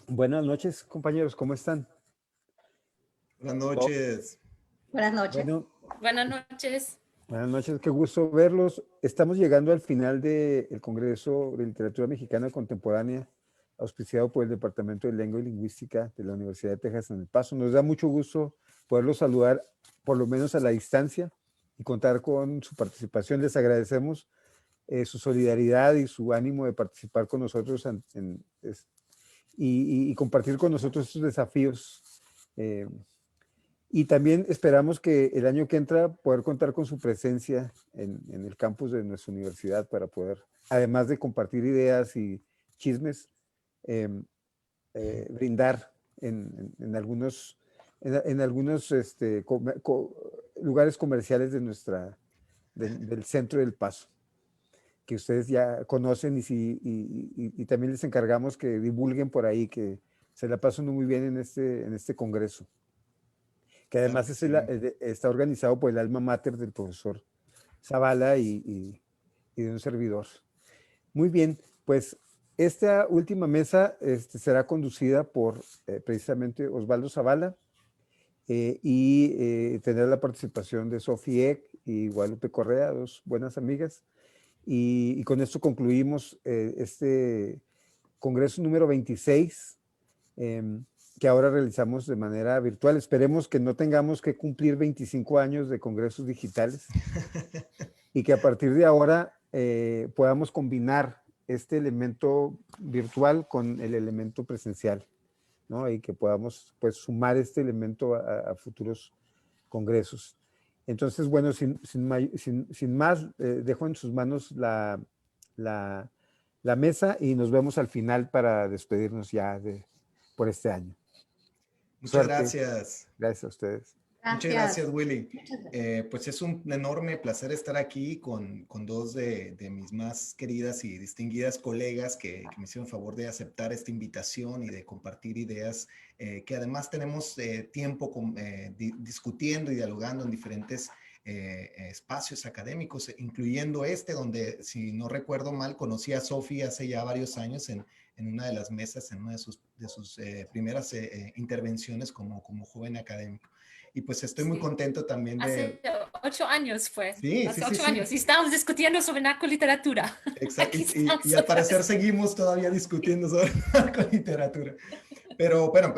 Buenas noches, compañeros, ¿cómo están? Buenas Oh, noches. Buenas noches. bueno, Buenas noches. buenas noches, qué gusto verlos. Estamos llegando al final del Congreso de Literatura Mexicana Contemporánea, auspiciado por el Departamento de Lengua y Lingüística de la Universidad de Texas en El Paso. Nos da mucho gusto poderlos saludar, por lo menos a la distancia, y contar con su participación. Les agradecemos su solidaridad y su ánimo de participar con nosotros y compartir con nosotros estos desafíos. eh, Y también esperamos que el año que entra poder contar con su presencia en el campus de nuestra universidad para poder, además de compartir ideas y chismes, eh, brindar en algunos, en algunos lugares comerciales de del centro del Paso, que ustedes ya conocen y también les encargamos que divulguen por ahí, que se la pasan muy bien en este congreso, que Claro además que sí. está organizado por el alma mater del profesor Zavala y de un servidor. Muy bien, pues esta última mesa será conducida por precisamente Osvaldo Zavala tendrá la participación de Sofía Eck y Guadalupe Correa, dos buenas amigas. Y con esto concluimos este congreso número 26, eh, que ahora realizamos de manera virtual. Esperemos que no tengamos que cumplir 25 años de congresos digitales y que a partir de ahora podamos combinar este elemento virtual con el elemento presencial, ¿no? Y que podamos pues sumar este elemento a futuros congresos. Entonces, bueno, sin más, dejo en sus manos la, la mesa y nos vemos al final para despedirnos ya por este año. Muchas Suerte. gracias. Gracias a ustedes. Muchas Gracias. gracias, Willy. Muchas gracias. Pues es un enorme placer estar aquí con dos de mis más queridas y distinguidas colegas que me hicieron favor de aceptar esta invitación y de compartir ideas que además tenemos tiempo discutiendo y dialogando en diferentes espacios académicos, incluyendo este, donde, si no recuerdo mal, conocí a Sofía hace ya varios años en una de las mesas, en una de sus primeras intervenciones como joven académico. Y pues estoy muy Sí. contento también de... Hace 8 años fue. Sí, sí, Hace sí, 8 años. sí. Y estábamos discutiendo sobre narcoliteratura. Exacto. Aquí Y estamos al otra parecer vez. seguimos todavía discutiendo sobre literatura. Pero bueno,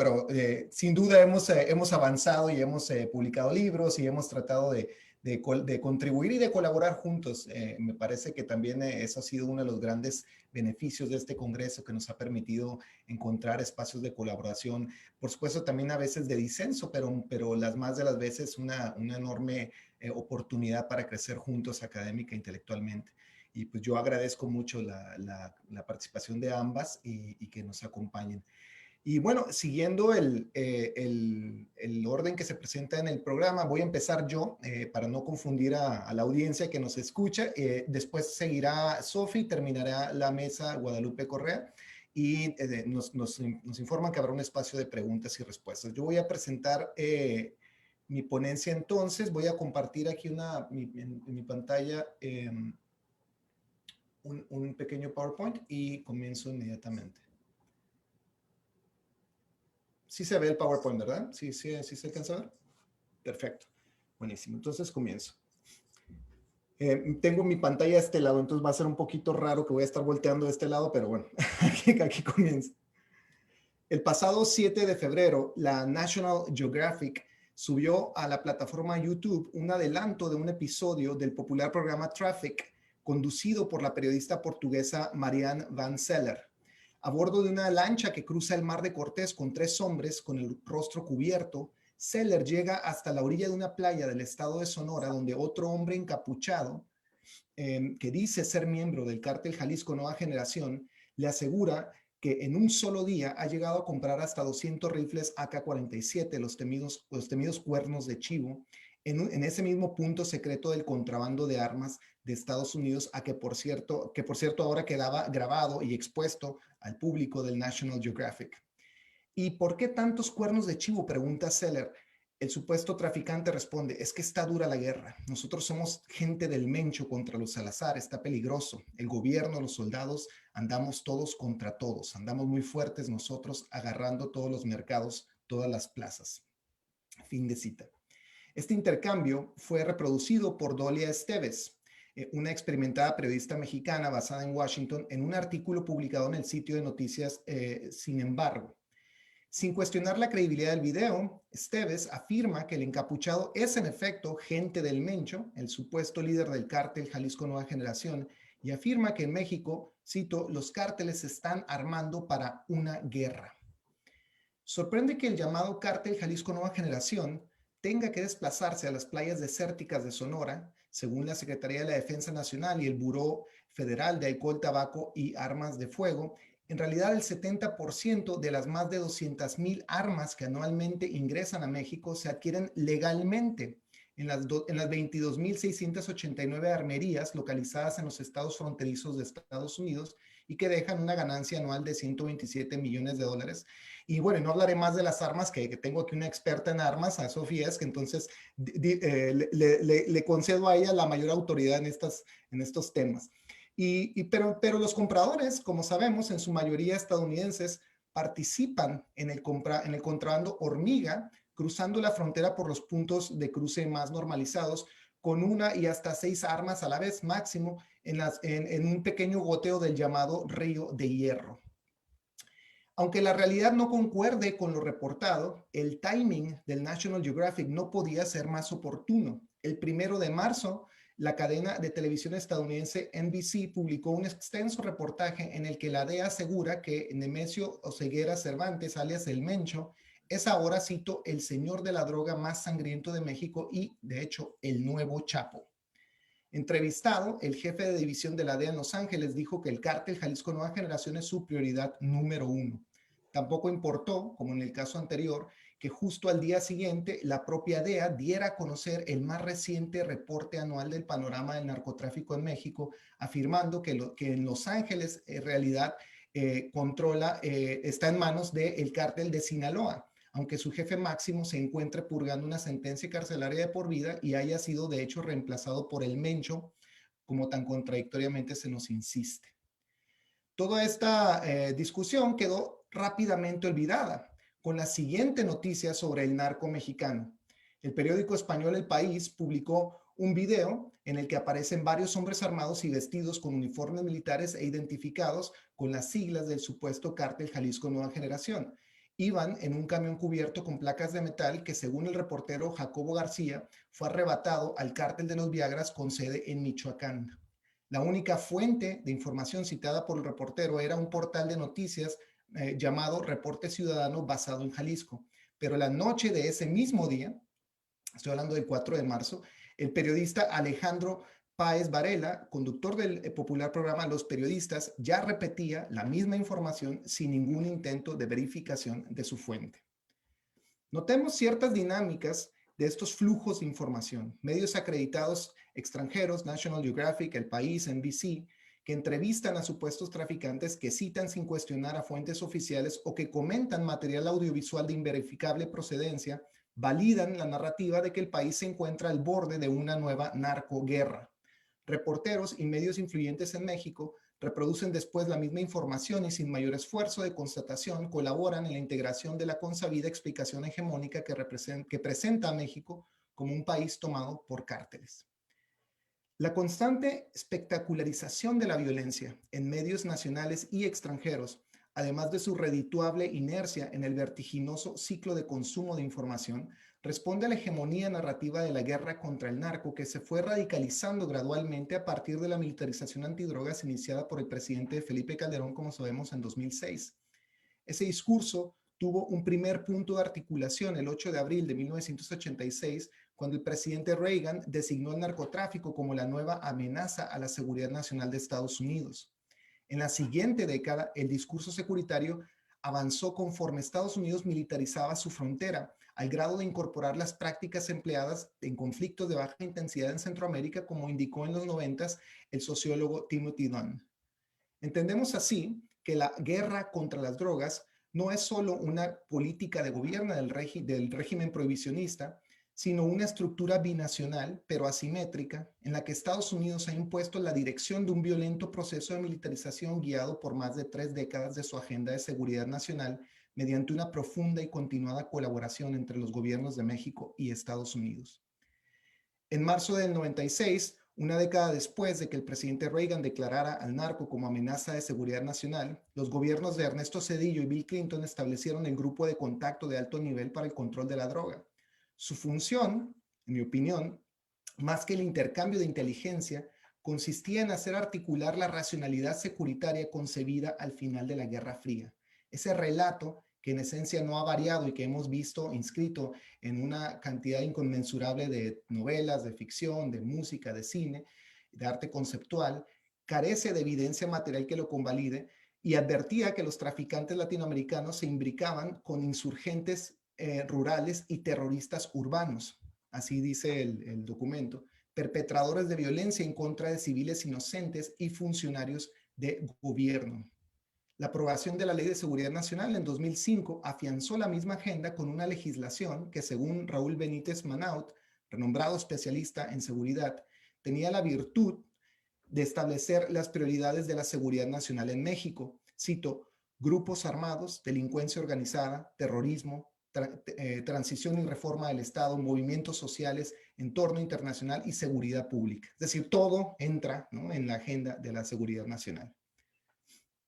sin duda hemos avanzado y hemos publicado libros y hemos tratado de contribuir y de colaborar juntos. Me parece que también eso ha sido uno de los grandes beneficios de este congreso, que nos ha permitido encontrar espacios de colaboración, por supuesto también a veces de disenso, pero las más de las veces una enorme oportunidad para crecer juntos académica e intelectualmente. Y pues yo agradezco mucho la participación de ambas y que nos acompañen. Y bueno, siguiendo el orden que se presenta en el programa, voy a empezar yo para no confundir a la audiencia que nos escucha. Después seguirá Sofi, terminará la mesa Guadalupe Correa y nos informan que habrá un espacio de preguntas y respuestas. Yo voy a presentar mi ponencia entonces. Voy a compartir aquí en mi pantalla un pequeño PowerPoint y comienzo inmediatamente. Sí se ve el PowerPoint, ¿verdad? Sí se alcanza a ver. Perfecto. Buenísimo. Entonces comienzo. Tengo mi pantalla a este lado, entonces va a ser un poquito raro que voy a estar volteando de este lado, pero bueno, aquí comienzo. El pasado 7 de febrero, la National Geographic subió a la plataforma YouTube un adelanto de un episodio del popular programa Traffic, conducido por la periodista portuguesa Marianne Van Zeller. A bordo de una lancha que cruza el Mar de Cortés con 3 hombres con el rostro cubierto, Zeller llega hasta la orilla de una playa del estado de Sonora, donde otro hombre encapuchado, que dice ser miembro del cártel Jalisco Nueva Generación, le asegura que en un solo día ha llegado a comprar hasta 200 rifles AK-47, los temidos cuernos de chivo, en ese mismo punto secreto del contrabando de armas de Estados Unidos, que por cierto ahora quedaba grabado y expuesto al público del National Geographic. ¿Y por qué tantos cuernos de chivo?, pregunta Zeller. El supuesto traficante responde, es que está dura la guerra. Nosotros somos gente del Mencho contra los Salazar, está peligroso. El gobierno, los soldados, andamos todos contra todos. Andamos muy fuertes nosotros, agarrando todos los mercados, todas las plazas. Fin de cita. Este intercambio fue reproducido por Dolia Esteves, una experimentada periodista mexicana basada en Washington, en un artículo publicado en el sitio de noticias Sin embargo. Sin cuestionar la credibilidad del video, Esteves afirma que el encapuchado es en efecto gente del Mencho, el supuesto líder del cártel Jalisco Nueva Generación, y afirma que en México, cito, los cárteles se están armando para una guerra. Sorprende que el llamado cártel Jalisco Nueva Generación tenga que desplazarse a las playas desérticas de Sonora, según la Secretaría de la Defensa Nacional y el Buró Federal de Alcohol, Tabaco y Armas de Fuego. En realidad, el 70% de las más de 200,000 armas que anualmente ingresan a México se adquieren legalmente en las 22,689 armerías localizadas en los estados fronterizos de Estados Unidos y que dejan una ganancia anual de $127 millones. Y bueno, no hablaré más de las armas, que tengo aquí una experta en armas, a Sofía, es que entonces le concedo a ella la mayor autoridad en estos temas. Pero los compradores, como sabemos, en su mayoría estadounidenses, participan en el contrabando hormiga, cruzando la frontera por los puntos de cruce más normalizados, con una y hasta 6 armas a la vez máximo en un pequeño goteo del llamado Río de Hierro. Aunque la realidad no concuerde con lo reportado, el timing del National Geographic no podía ser más oportuno. El 1 de marzo, la cadena de televisión estadounidense NBC publicó un extenso reportaje en el que la DEA asegura que Nemesio Oseguera Cervantes, alias El Mencho, es ahora, cito, el señor de la droga más sangriento de México y, de hecho, el nuevo Chapo. Entrevistado, el jefe de división de la DEA en Los Ángeles dijo que el cártel Jalisco Nueva Generación es su prioridad número 1. Tampoco importó, como en el caso anterior, que justo al día siguiente la propia DEA diera a conocer el más reciente reporte anual del panorama del narcotráfico en México, afirmando que en Los Ángeles en realidad está en manos del cártel de Sinaloa, aunque su jefe máximo se encuentre purgando una sentencia carcelaria de por vida y haya sido de hecho reemplazado por el Mencho, como tan contradictoriamente se nos insiste. Toda esta discusión quedó rápidamente olvidada con la siguiente noticia sobre el narco mexicano. El periódico español El País publicó un video en el que aparecen varios hombres armados y vestidos con uniformes militares e identificados con las siglas del supuesto cártel Jalisco Nueva Generación. Iban en un camión cubierto con placas de metal que, según el reportero Jacobo García, fue arrebatado al cártel de los Viagras con sede en Michoacán. La única fuente de información citada por el reportero era un portal de noticias llamado Reporte Ciudadano basado en Jalisco. Pero la noche de ese mismo día, estoy hablando del 4 de marzo, el periodista Alejandro Páez Varela, conductor del popular programa Los Periodistas, ya repetía la misma información sin ningún intento de verificación de su fuente. Notemos ciertas dinámicas de estos flujos de información. Medios acreditados extranjeros, National Geographic, El País, NBC, que entrevistan a supuestos traficantes, que citan sin cuestionar a fuentes oficiales o que comentan material audiovisual de inverificable procedencia, validan la narrativa de que el país se encuentra al borde de una nueva narcoguerra. Reporteros y medios influyentes en México reproducen después la misma información y sin mayor esfuerzo de constatación colaboran en la integración de la consabida explicación hegemónica que presenta a México como un país tomado por cárteles. La constante espectacularización de la violencia en medios nacionales y extranjeros, además de su redituable inercia en el vertiginoso ciclo de consumo de información, responde a la hegemonía narrativa de la guerra contra el narco que se fue radicalizando gradualmente a partir de la militarización antidrogas iniciada por el presidente Felipe Calderón, como sabemos, en 2006. Ese discurso tuvo un primer punto de articulación el 8 de abril de 1986, cuando el presidente Reagan designó el narcotráfico como la nueva amenaza a la seguridad nacional de Estados Unidos. En la siguiente década, el discurso securitario avanzó conforme Estados Unidos militarizaba su frontera, al grado de incorporar las prácticas empleadas en conflictos de baja intensidad en Centroamérica, como indicó en los 90s el sociólogo Timothy Dunn. Entendemos así que la guerra contra las drogas no es solo una política de gobierno del régimen prohibicionista, sino una estructura binacional, pero asimétrica, en la que Estados Unidos ha impuesto la dirección de un violento proceso de militarización guiado por más de 3 décadas de su agenda de seguridad nacional mediante una profunda y continuada colaboración entre los gobiernos de México y Estados Unidos. En marzo del 96, una década después de que el presidente Reagan declarara al narco como amenaza de seguridad nacional, los gobiernos de Ernesto Zedillo y Bill Clinton establecieron el Grupo de Contacto de Alto Nivel para el Control de la Droga. Su función, en mi opinión, más que el intercambio de inteligencia, consistía en hacer articular la racionalidad securitaria concebida al final de la Guerra Fría. Ese relato que en esencia no ha variado y que hemos visto inscrito en una cantidad inconmensurable de novelas, de ficción, de música, de cine, de arte conceptual, carece de evidencia material que lo convalide y advertía que los traficantes latinoamericanos se imbricaban con insurgentes rurales y terroristas urbanos, así dice el documento, perpetradores de violencia en contra de civiles inocentes y funcionarios de gobierno. La aprobación de la Ley de Seguridad Nacional en 2005 afianzó la misma agenda con una legislación que, según Raúl Benítez Manaut, renombrado especialista en seguridad, tenía la virtud de establecer las prioridades de la seguridad nacional en México. Cito, grupos armados, delincuencia organizada, terrorismo, transición y reforma del Estado, movimientos sociales, entorno internacional y seguridad pública. Es decir, todo entra, ¿no?, en la agenda de la seguridad nacional.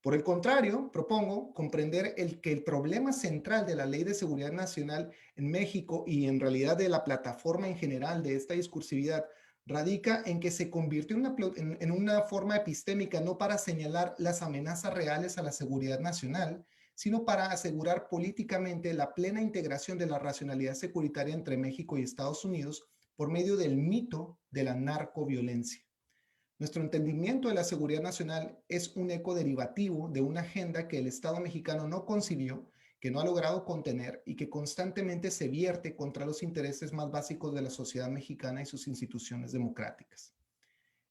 Por el contrario, propongo comprender que el problema central de la Ley de Seguridad Nacional en México y en realidad de la plataforma en general de esta discursividad radica en que se convirtió en una forma epistémica no para señalar las amenazas reales a la seguridad nacional, sino para asegurar políticamente la plena integración de la racionalidad securitaria entre México y Estados Unidos por medio del mito de la narcoviolencia. Nuestro entendimiento de la seguridad nacional es un eco derivativo de una agenda que el Estado mexicano no concibió, que no ha logrado contener y que constantemente se vierte contra los intereses más básicos de la sociedad mexicana y sus instituciones democráticas.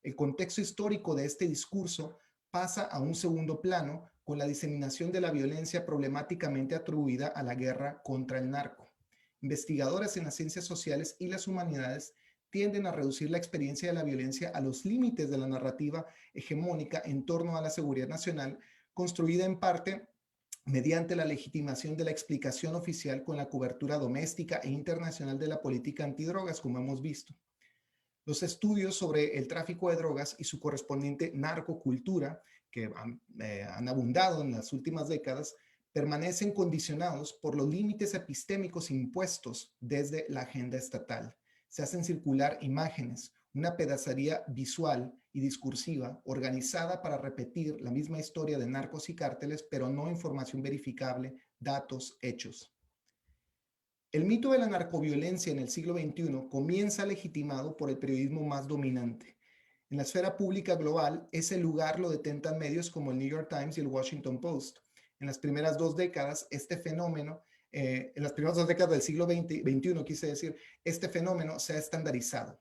El contexto histórico de este discurso pasa a un segundo plano con la diseminación de la violencia problemáticamente atribuida a la guerra contra el narco. Investigadores en las ciencias sociales y las humanidades tienden a reducir la experiencia de la violencia a los límites de la narrativa hegemónica en torno a la seguridad nacional, construida en parte mediante la legitimación de la explicación oficial con la cobertura doméstica e internacional de la política antidrogas, como hemos visto. Los estudios sobre el tráfico de drogas y su correspondiente narcocultura, que han abundado en las últimas décadas, permanecen condicionados por los límites epistémicos impuestos desde la agenda estatal. Se hacen circular imágenes, una pedacería visual y discursiva organizada para repetir la misma historia de narcos y cárteles, pero no información verificable, datos, hechos. El mito de la narcoviolencia en el siglo XXI comienza legitimado por el periodismo más dominante. En la esfera pública global, ese lugar lo detentan medios como el New York Times y el Washington Post. En las primeras 2 décadas, este fenómeno en las primeras 2 décadas del siglo XXI, quise decir, este fenómeno se ha estandarizado.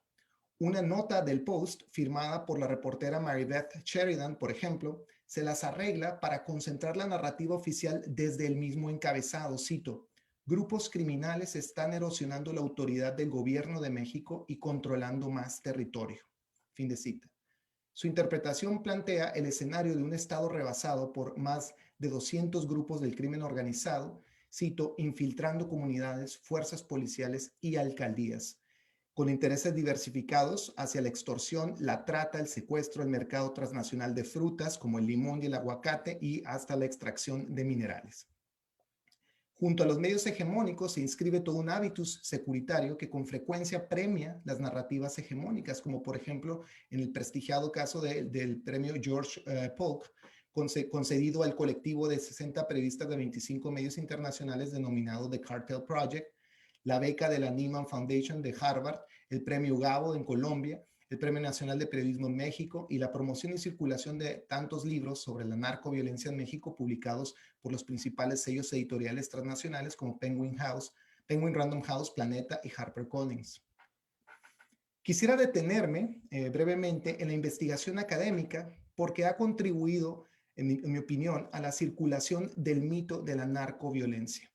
Una nota del Post, firmada por la reportera Mary Beth Sheridan, por ejemplo, se las arregla para concentrar la narrativa oficial desde el mismo encabezado. Cito, grupos criminales están erosionando la autoridad del gobierno de México y controlando más territorio. Fin de cita. Su interpretación plantea el escenario de un Estado rebasado por más de 200 grupos del crimen organizado, cito, infiltrando comunidades, fuerzas policiales y alcaldías, con intereses diversificados hacia la extorsión, la trata, el secuestro, el mercado transnacional de frutas como el limón y el aguacate y hasta la extracción de minerales. Junto a los medios hegemónicos se inscribe todo un hábitus securitario que con frecuencia premia las narrativas hegemónicas, como por ejemplo en el prestigiado caso del premio George Polk, concedido al colectivo de 60 periodistas de 25 medios internacionales denominado The Cartel Project, la beca de la Nieman Foundation de Harvard, el premio Gabo en Colombia, el Premio Nacional de Periodismo en México y la promoción y circulación de tantos libros sobre la narcoviolencia en México publicados por los principales sellos editoriales transnacionales como Penguin Random House, Planeta y HarperCollins. Quisiera detenerme brevemente en la investigación académica porque ha contribuido en mi opinión, a la circulación del mito de la narcoviolencia.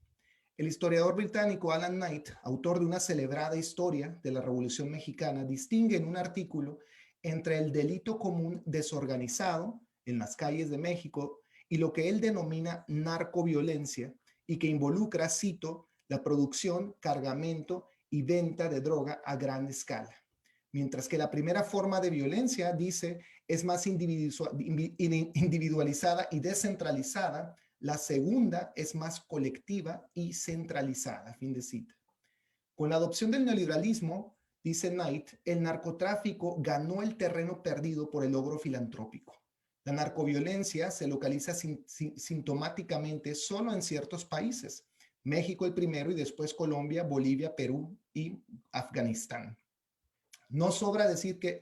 El historiador británico Alan Knight, autor de una celebrada historia de la Revolución Mexicana, distingue en un artículo entre el delito común desorganizado en las calles de México y lo que él denomina narcoviolencia y que involucra, cito, la producción, cargamento y venta de droga a gran escala. Mientras que la primera forma de violencia, dice, es más individualizada y descentralizada, la segunda es más colectiva y centralizada. Fin de cita. Con la adopción del neoliberalismo, dice Knight, el narcotráfico ganó el terreno perdido por el logro filantrópico. La narcoviolencia se localiza sintomáticamente solo en ciertos países. México el primero y después Colombia, Bolivia, Perú y Afganistán. No sobra decir que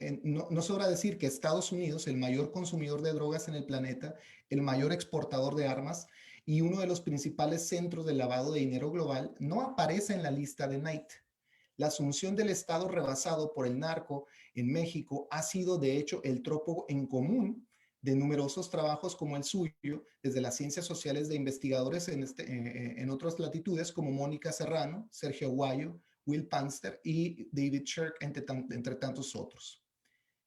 Estados Unidos, el mayor consumidor de drogas en el planeta, el mayor exportador de armas y uno de los principales centros de lavado de dinero global, no aparece en la lista de Knight. La asunción del Estado rebasado por el narco en México ha sido, de hecho, el trópico en común de numerosos trabajos como el suyo, desde las ciencias sociales de investigadores en otras latitudes como Mónica Serrano, Sergio Guayo, Will Panster y David Shirk, entre tantos otros.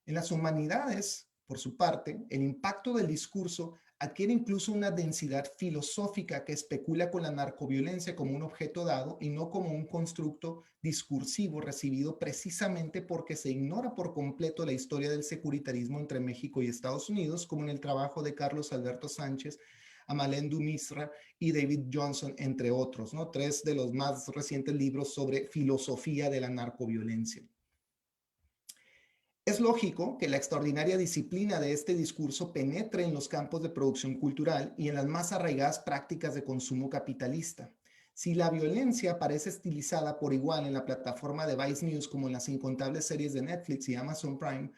En las humanidades, por su parte, el impacto del discurso adquiere incluso una densidad filosófica que especula con la narcoviolencia como un objeto dado y no como un constructo discursivo recibido precisamente porque se ignora por completo la historia del securitarismo entre México y Estados Unidos, como en el trabajo de Carlos Alberto Sánchez, Amalendú Misra y David Johnson, entre otros, ¿no? Tres de los más recientes libros sobre filosofía de la narcoviolencia. Es lógico que la extraordinaria disciplina de este discurso penetre en los campos de producción cultural y en las más arraigadas prácticas de consumo capitalista. Si la violencia parece estilizada por igual en la plataforma de Vice News como en las incontables series de Netflix y Amazon Prime,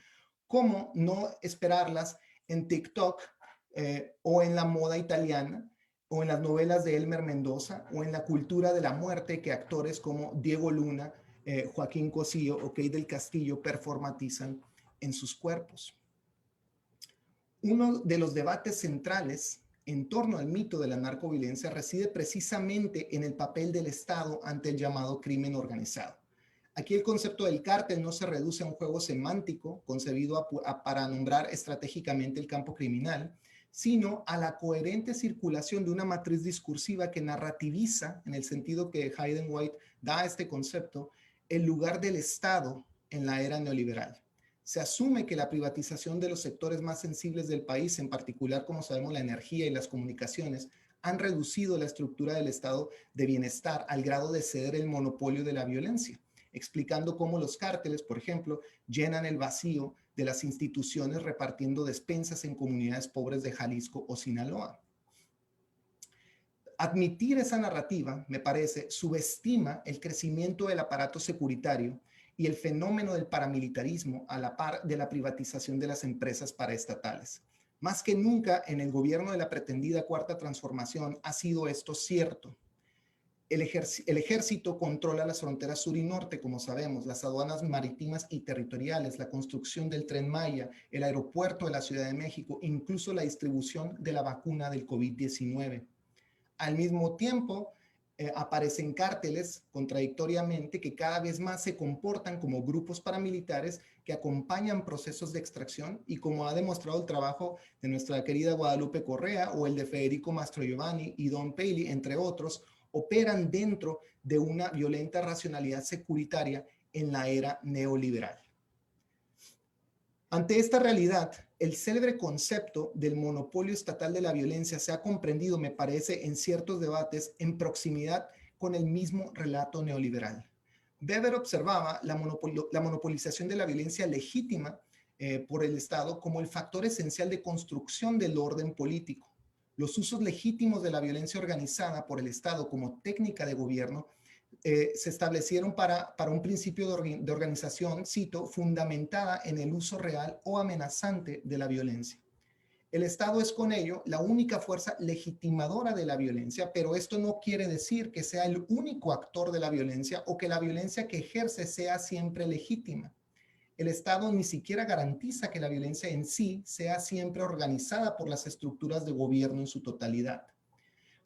¿cómo no esperarlas en TikTok o en la moda italiana o en las novelas de Elmer Mendoza o en la cultura de la muerte que actores como Diego Luna, Joaquín Cosío o Kate del Castillo performatizan en sus cuerpos? Uno de los debates centrales en torno al mito de la narcoviolencia reside precisamente en el papel del Estado ante el llamado crimen organizado. Aquí el concepto del cártel no se reduce a un juego semántico concebido para nombrar estratégicamente el campo criminal, sino a la coherente circulación de una matriz discursiva que narrativiza, en el sentido que Hayden White da a este concepto, el lugar del Estado en la era neoliberal. Se asume que la privatización de los sectores más sensibles del país, en particular, como sabemos, la energía y las comunicaciones, han reducido la estructura del estado de bienestar al grado de ceder el monopolio de la violencia, explicando cómo los cárteles, por ejemplo, llenan el vacío de las instituciones repartiendo despensas en comunidades pobres de Jalisco o Sinaloa. Admitir esa narrativa, me parece, subestima el crecimiento del aparato securitario y el fenómeno del paramilitarismo a la par de la privatización de las empresas paraestatales. Más que nunca en el gobierno de la pretendida Cuarta Transformación ha sido esto cierto. El ejército controla las fronteras sur y norte, como sabemos, las aduanas marítimas y territoriales, la construcción del Tren Maya, el aeropuerto de la Ciudad de México, incluso la distribución de la vacuna del COVID-19. Al mismo tiempo, aparecen cárteles, contradictoriamente, que cada vez más se comportan como grupos paramilitares que acompañan procesos de extracción y, como ha demostrado el trabajo de nuestra querida Guadalupe Correa o el de Federico Mastrogiovanni y Don Paley, entre otros, operan dentro de una violenta racionalidad securitaria en la era neoliberal. Ante esta realidad, el célebre concepto del monopolio estatal de la violencia se ha comprendido, me parece, en ciertos debates en proximidad con el mismo relato neoliberal. Weber observaba la monopolización de la violencia legítima por el Estado como el factor esencial de construcción del orden político. Los usos legítimos de la violencia organizada por el Estado como técnica de gobierno se establecieron para un principio de organización, cito, fundamentada en el uso real o amenazante de la violencia. El Estado es con ello la única fuerza legitimadora de la violencia, pero esto no quiere decir que sea el único actor de la violencia o que la violencia que ejerce sea siempre legítima. el Estado ni siquiera garantiza que la violencia en sí sea siempre organizada por las estructuras de gobierno en su totalidad.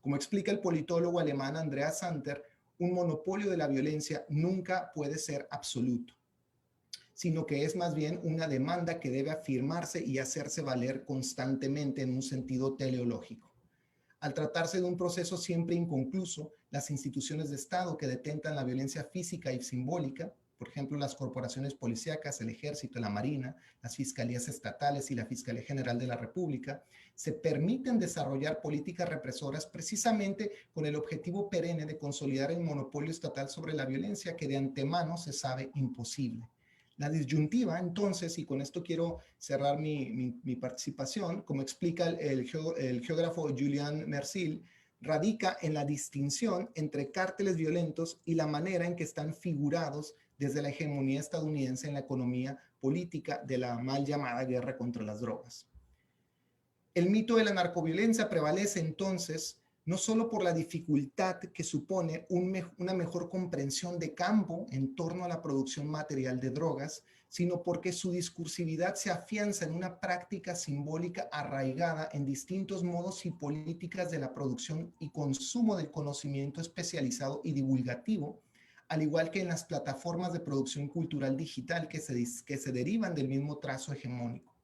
Como explica el politólogo alemán Andreas Santer, un monopolio de la violencia nunca puede ser absoluto, sino que es más bien una demanda que debe afirmarse y hacerse valer constantemente en un sentido teleológico. Al tratarse de un proceso siempre inconcluso, las instituciones de Estado que detentan la violencia física y simbólica, por ejemplo, las corporaciones policíacas, el Ejército, la Marina, las fiscalías estatales y la Fiscalía General de la República, se permiten desarrollar políticas represoras precisamente con el objetivo perenne de consolidar el monopolio estatal sobre la violencia que de antemano se sabe imposible. La disyuntiva, entonces, y con esto quiero cerrar mi participación, como explica el geógrafo Julian Mersil, radica en la distinción entre cárteles violentos y la manera en que están figurados desde la hegemonía estadounidense en la economía política de la mal llamada guerra contra las drogas. El mito de la narcoviolencia prevalece entonces no solo por la dificultad que supone una mejor comprensión de campo en torno a la producción material de drogas, sino porque su discursividad se afianza en una práctica simbólica arraigada en distintos modos y políticas de la producción y consumo del conocimiento especializado y divulgativo, al igual que en las plataformas de producción cultural digital que se derivan del mismo trazo hegemónico.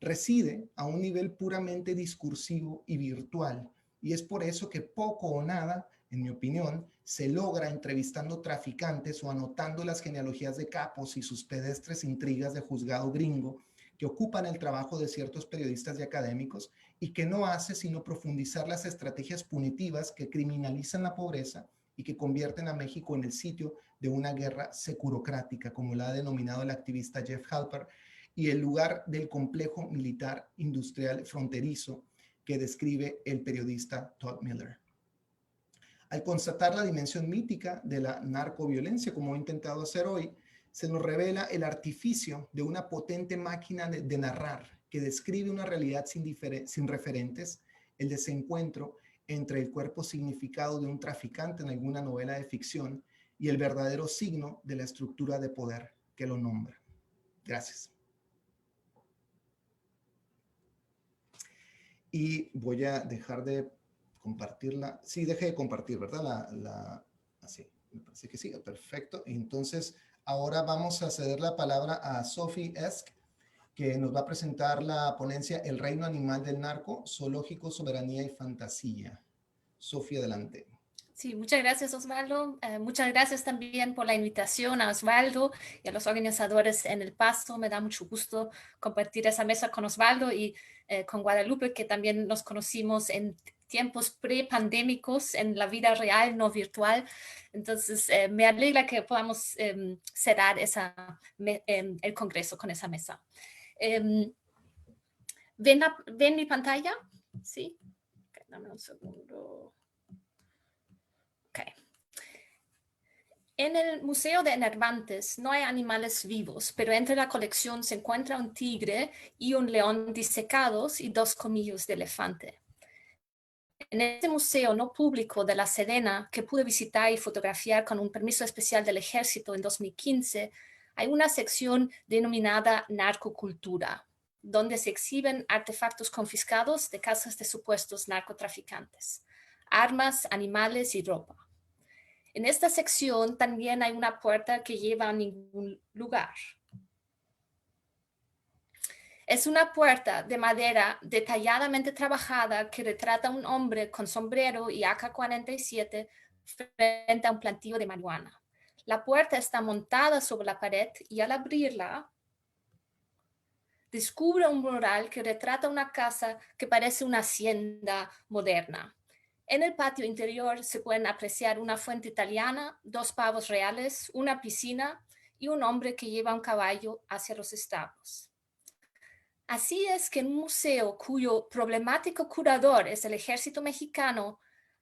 Reside a un nivel puramente discursivo y virtual, y es por eso que poco o nada, en mi opinión, se logra entrevistando traficantes o anotando las genealogías de capos y sus pedestres intrigas de juzgado gringo que ocupan el trabajo de ciertos periodistas y académicos y que no hace sino profundizar las estrategias punitivas que criminalizan la pobreza y que convierten a México en el sitio de una guerra securocrática, como la ha denominado el activista Jeff Halper, y el lugar del complejo militar industrial fronterizo que describe el periodista Todd Miller. Al constatar la dimensión mítica de la narcoviolencia, como he intentado hacer hoy, se nos revela el artificio de una potente máquina de narrar que describe una realidad sin referentes, el desencuentro entre el cuerpo significado de un traficante en alguna novela de ficción y el verdadero signo de la estructura de poder que lo nombra. Gracias. Y voy a dejar de compartirla. Sí, dejé de compartir, ¿verdad? Así, me parece que sí, perfecto. Entonces, ahora vamos a ceder la palabra a Sophie Esk, que nos va a presentar la ponencia El reino animal del narco, zoológico, soberanía y fantasía. Sophie, adelante. Sí, muchas gracias, Osvaldo. Muchas gracias también por la invitación a Osvaldo y a los organizadores en El Paso. Me da mucho gusto compartir esa mesa con Osvaldo y con Guadalupe, que también nos conocimos en tiempos pre-pandémicos, en la vida real, no virtual. Entonces, me alegra que podamos cerrar el Congreso con esa mesa. ¿Ven mi pantalla? Sí. Okay, dame un segundo. Okay. En el Museo de Cervantes no hay animales vivos, pero entre la colección se encuentra un tigre y un león disecados y 2 colmillos de elefante. En este museo no público de La Sedena, que pude visitar y fotografiar con un permiso especial del Ejército en 2015, hay una sección denominada Narcocultura, donde se exhiben artefactos confiscados de casas de supuestos narcotraficantes, armas, animales y ropa. En esta sección también hay una puerta que lleva a ningún lugar. Es una puerta de madera detalladamente trabajada que retrata a un hombre con sombrero y AK-47 frente a un plantío de marihuana. La puerta está montada sobre la pared y al abrirla descubre un mural que retrata una casa que parece una hacienda moderna. En el patio interior se pueden apreciar una fuente italiana, 2 pavos reales, una piscina y un hombre que lleva un caballo hacia los establos. Así es que en un museo cuyo problemático curador es el Ejército Mexicano,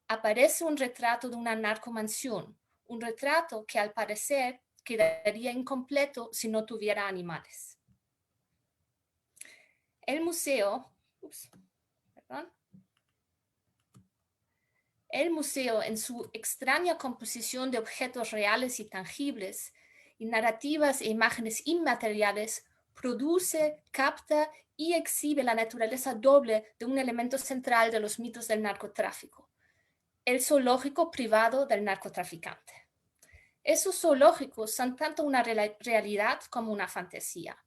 aparece un retrato de una narcomansión, un retrato que al parecer quedaría incompleto si no tuviera animales. El museo, en su extraña composición de objetos reales y tangibles, y narrativas e imágenes inmateriales, produce, capta y exhibe la naturaleza doble de un elemento central de los mitos del narcotráfico, el zoológico privado del narcotraficante. Esos zoológicos son tanto una realidad como una fantasía.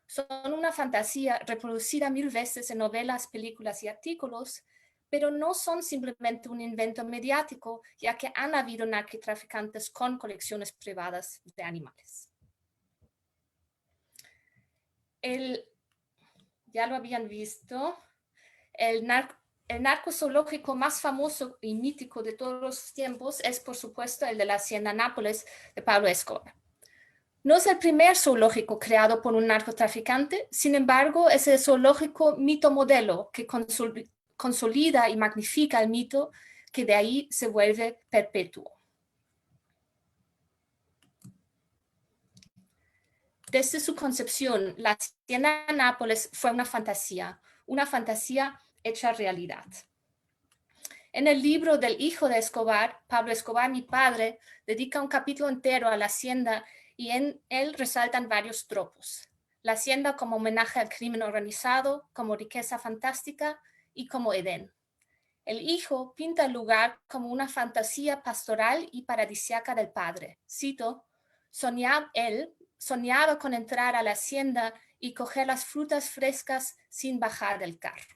Son una fantasía reproducida 1000 veces en novelas, películas y artículos, pero no son simplemente un invento mediático, ya que han habido narcotraficantes con colecciones privadas de animales. Ya lo habían visto, el narcozoológico más famoso y mítico de todos los tiempos es, por supuesto, el de la Hacienda Nápoles de Pablo Escobar. No es el primer zoológico creado por un narcotraficante, sin embargo, es el zoológico mito modelo que consolida y magnifica el mito, que de ahí se vuelve perpetuo. Desde su concepción, la Hacienda Nápoles fue una fantasía hecha realidad. En el libro del hijo de Escobar, Pablo Escobar, mi padre, dedica un capítulo entero a la hacienda y en él resaltan varios tropos. La hacienda como homenaje al crimen organizado, como riqueza fantástica y como Edén. El hijo pinta el lugar como una fantasía pastoral y paradisíaca del padre. Cito, soñaba con entrar a la hacienda y coger las frutas frescas sin bajar del carro.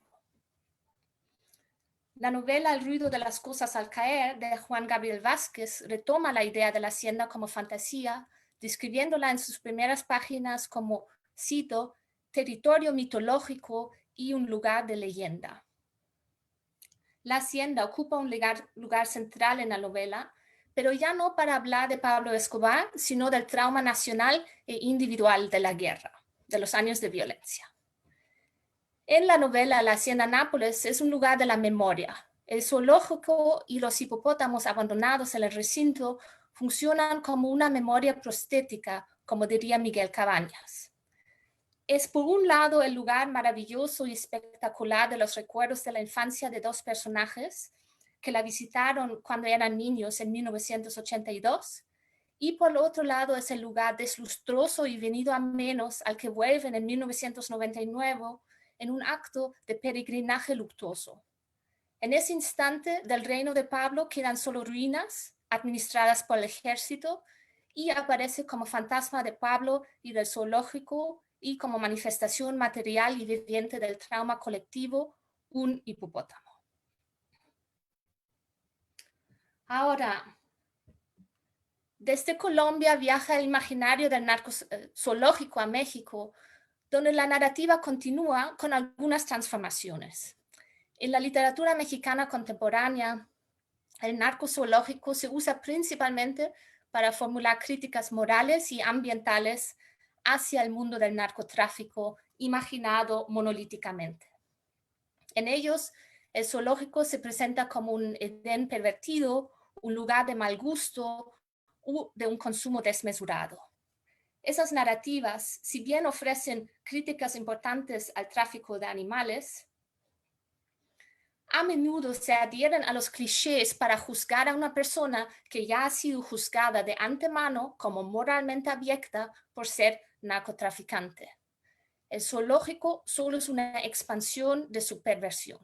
La novela El ruido de las cosas al caer, de Juan Gabriel Vázquez, retoma la idea de la hacienda como fantasía, describiéndola en sus primeras páginas como, cito, territorio mitológico y un lugar de leyenda. La hacienda ocupa un lugar central en la novela, pero ya no para hablar de Pablo Escobar, sino del trauma nacional e individual de la guerra, de los años de violencia. En la novela La Hacienda Nápoles es un lugar de la memoria. El zoológico y los hipopótamos abandonados en el recinto funcionan como una memoria prostética, como diría Miguel Cabañas. Es por un lado el lugar maravilloso y espectacular de los recuerdos de la infancia de dos personajes que la visitaron cuando eran niños en 1982, y por el otro lado es el lugar deslustroso y venido a menos al que vuelven en 1999 en un acto de peregrinaje luctuoso. En ese instante del reino de Pablo quedan solo ruinas administradas por el ejército y aparece como fantasma de Pablo y del zoológico y como manifestación material y viviente del trauma colectivo, un hipopótamo. Ahora, desde Colombia viaja el imaginario del narcozoológico a México, donde la narrativa continúa con algunas transformaciones. En la literatura mexicana contemporánea, el narcozoológico se usa principalmente para formular críticas morales y ambientales hacia el mundo del narcotráfico imaginado monolíticamente. En ellos, el zoológico se presenta como un Edén pervertido, un lugar de mal gusto u de un consumo desmesurado. Esas narrativas, si bien ofrecen críticas importantes al tráfico de animales, a menudo se adhieren a los clichés para juzgar a una persona que ya ha sido juzgada de antemano como moralmente abyecta por ser narcotraficante. El zoológico solo es una expansión de su perversión.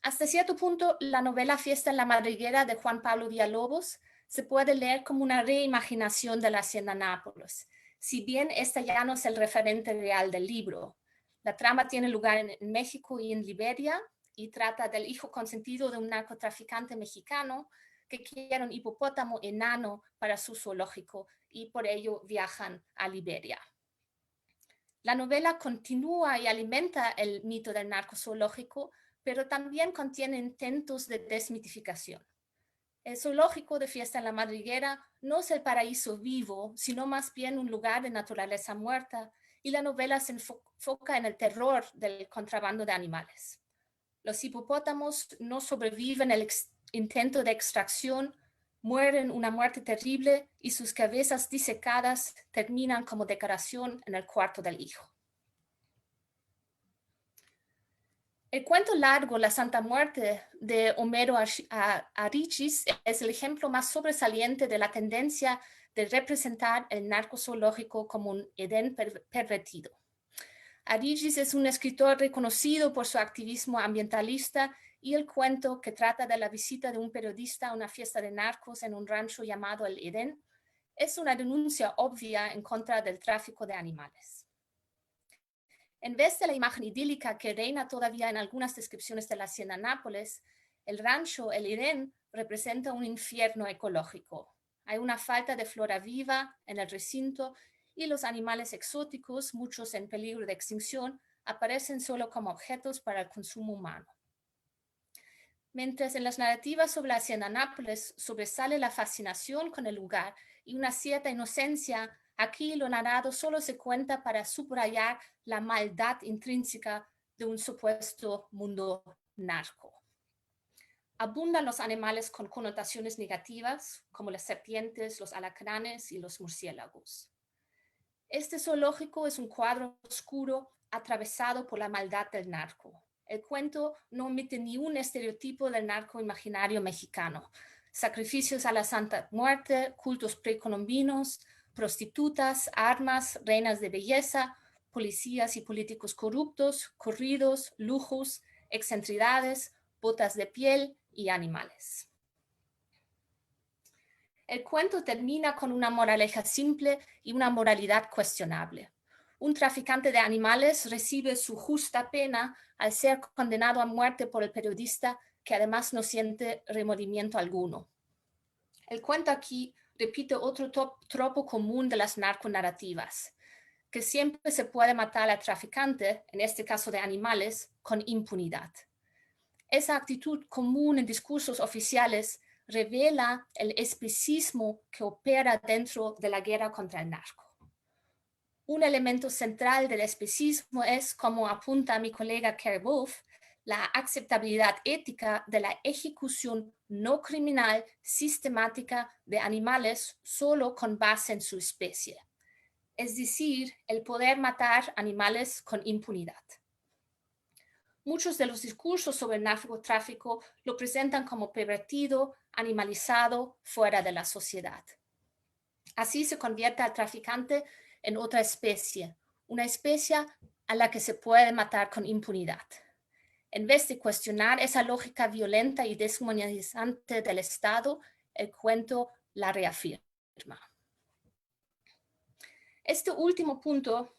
Hasta cierto punto, la novela Fiesta en la Madriguera de Juan Pablo Villalobos se puede leer como una reimaginación de la Hacienda Nápoles, si bien esta ya no es el referente real del libro. La trama tiene lugar en México y en Liberia y trata del hijo consentido de un narcotraficante mexicano que quiere un hipopótamo enano para su zoológico y por ello viajan a Liberia. La novela continúa y alimenta el mito del narcozoológico, pero también contiene intentos de desmitificación. El zoológico de Fiesta en la Madriguera no es el paraíso vivo, sino más bien un lugar de naturaleza muerta, y la novela se enfoca en el terror del contrabando de animales. Los hipopótamos no sobreviven el intento de extracción, mueren una muerte terrible y sus cabezas disecadas terminan como decoración en el cuarto del hijo. El cuento largo La Santa Muerte de Homero Arichis es el ejemplo más sobresaliente de la tendencia de representar el narcozoológico como un Edén pervertido. Aridgis es un escritor reconocido por su activismo ambientalista y el cuento, que trata de la visita de un periodista a una fiesta de narcos en un rancho llamado el Edén, es una denuncia obvia en contra del tráfico de animales. En vez de la imagen idílica que reina todavía en algunas descripciones de la Hacienda Nápoles, el rancho, el Edén, representa un infierno ecológico. Hay una falta de flora viva en el recinto y los animales exóticos, muchos en peligro de extinción, aparecen solo como objetos para el consumo humano. Mientras en las narrativas sobre la Hacienda Nápoles sobresale la fascinación con el lugar y una cierta inocencia, aquí lo narrado solo se cuenta para subrayar la maldad intrínseca de un supuesto mundo narco. Abundan los animales con connotaciones negativas, como las serpientes, los alacranes y los murciélagos. Este zoológico es un cuadro oscuro atravesado por la maldad del narco. El cuento no omite ni un estereotipo del narco imaginario mexicano. Sacrificios a la Santa Muerte, cultos precolombinos, prostitutas, armas, reinas de belleza, policías y políticos corruptos, corridos, lujos, excentricidades, botas de piel y animales. El cuento termina con una moraleja simple y una moralidad cuestionable. Un traficante de animales recibe su justa pena al ser condenado a muerte por el periodista, que además no siente remordimiento alguno. El cuento aquí repite otro tropo común de las narconarrativas, que siempre se puede matar al traficante, en este caso de animales, con impunidad. Esa actitud común en discursos oficiales revela el especismo que opera dentro de la guerra contra el narco. Un elemento central del especismo es, como apunta mi colega Kerry Wolf, la aceptabilidad ética de la ejecución no criminal sistemática de animales solo con base en su especie, es decir, el poder matar animales con impunidad. Muchos de los discursos sobre el narcotráfico lo presentan como pervertido, animalizado, fuera de la sociedad. Así se convierte al traficante en otra especie, una especie a la que se puede matar con impunidad. En vez de cuestionar esa lógica violenta y deshumanizante del Estado, el cuento la reafirma. Este último punto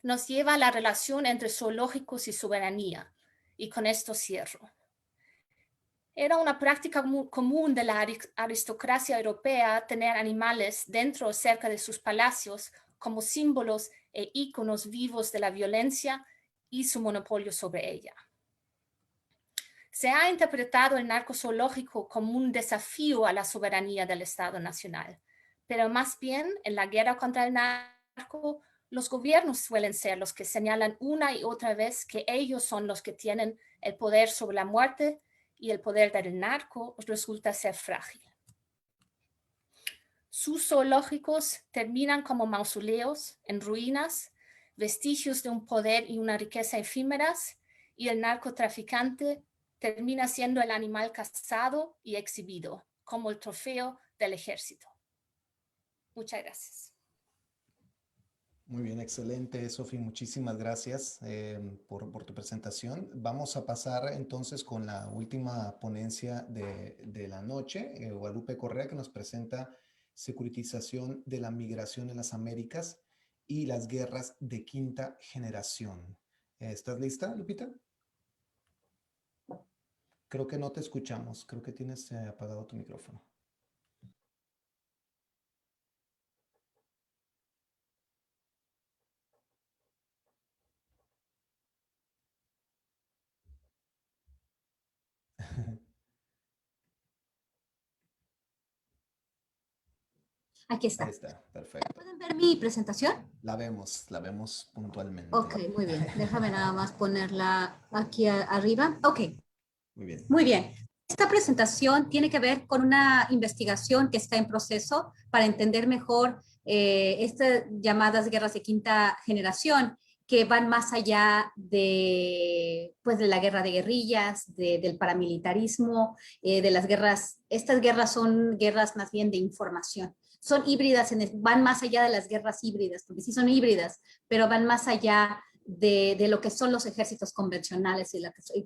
nos lleva a la relación entre zoológicos y soberanía, y con esto cierro. Era una práctica común de la aristocracia europea tener animales dentro o cerca de sus palacios como símbolos e íconos vivos de la violencia y su monopolio sobre ella. Se ha interpretado el narcozoológico como un desafío a la soberanía del Estado nacional, pero más bien en la guerra contra el narco, los gobiernos suelen ser los que señalan una y otra vez que ellos son los que tienen el poder sobre la muerte y el poder del narco resulta ser frágil. Sus zoológicos terminan como mausoleos en ruinas, vestigios de un poder y una riqueza efímeras, y el narcotraficante termina siendo el animal cazado y exhibido como el trofeo del ejército. Muchas gracias. Muy bien, excelente, Sofi. Muchísimas gracias por tu presentación. Vamos a pasar entonces con la última ponencia de la noche, Guadalupe Correa, que nos presenta securitización de la migración en las Américas y las guerras de quinta generación. ¿Estás lista, Lupita? Creo que no te escuchamos. Creo que tienes apagado tu micrófono. Aquí está. Ahí está, perfecto. ¿Pueden ver mi presentación? La vemos puntualmente. Ok, muy bien. Déjame nada más ponerla aquí arriba. Ok. Muy bien. Muy bien. Esta presentación tiene que ver con una investigación que está en proceso para entender mejor estas llamadas guerras de quinta generación, que van más allá de, pues, de la guerra de guerrillas, del paramilitarismo, de las guerras. Estas guerras son guerras más bien de información. son híbridas, van más allá de las guerras híbridas, porque sí son híbridas, pero van más allá de lo que son los ejércitos convencionales y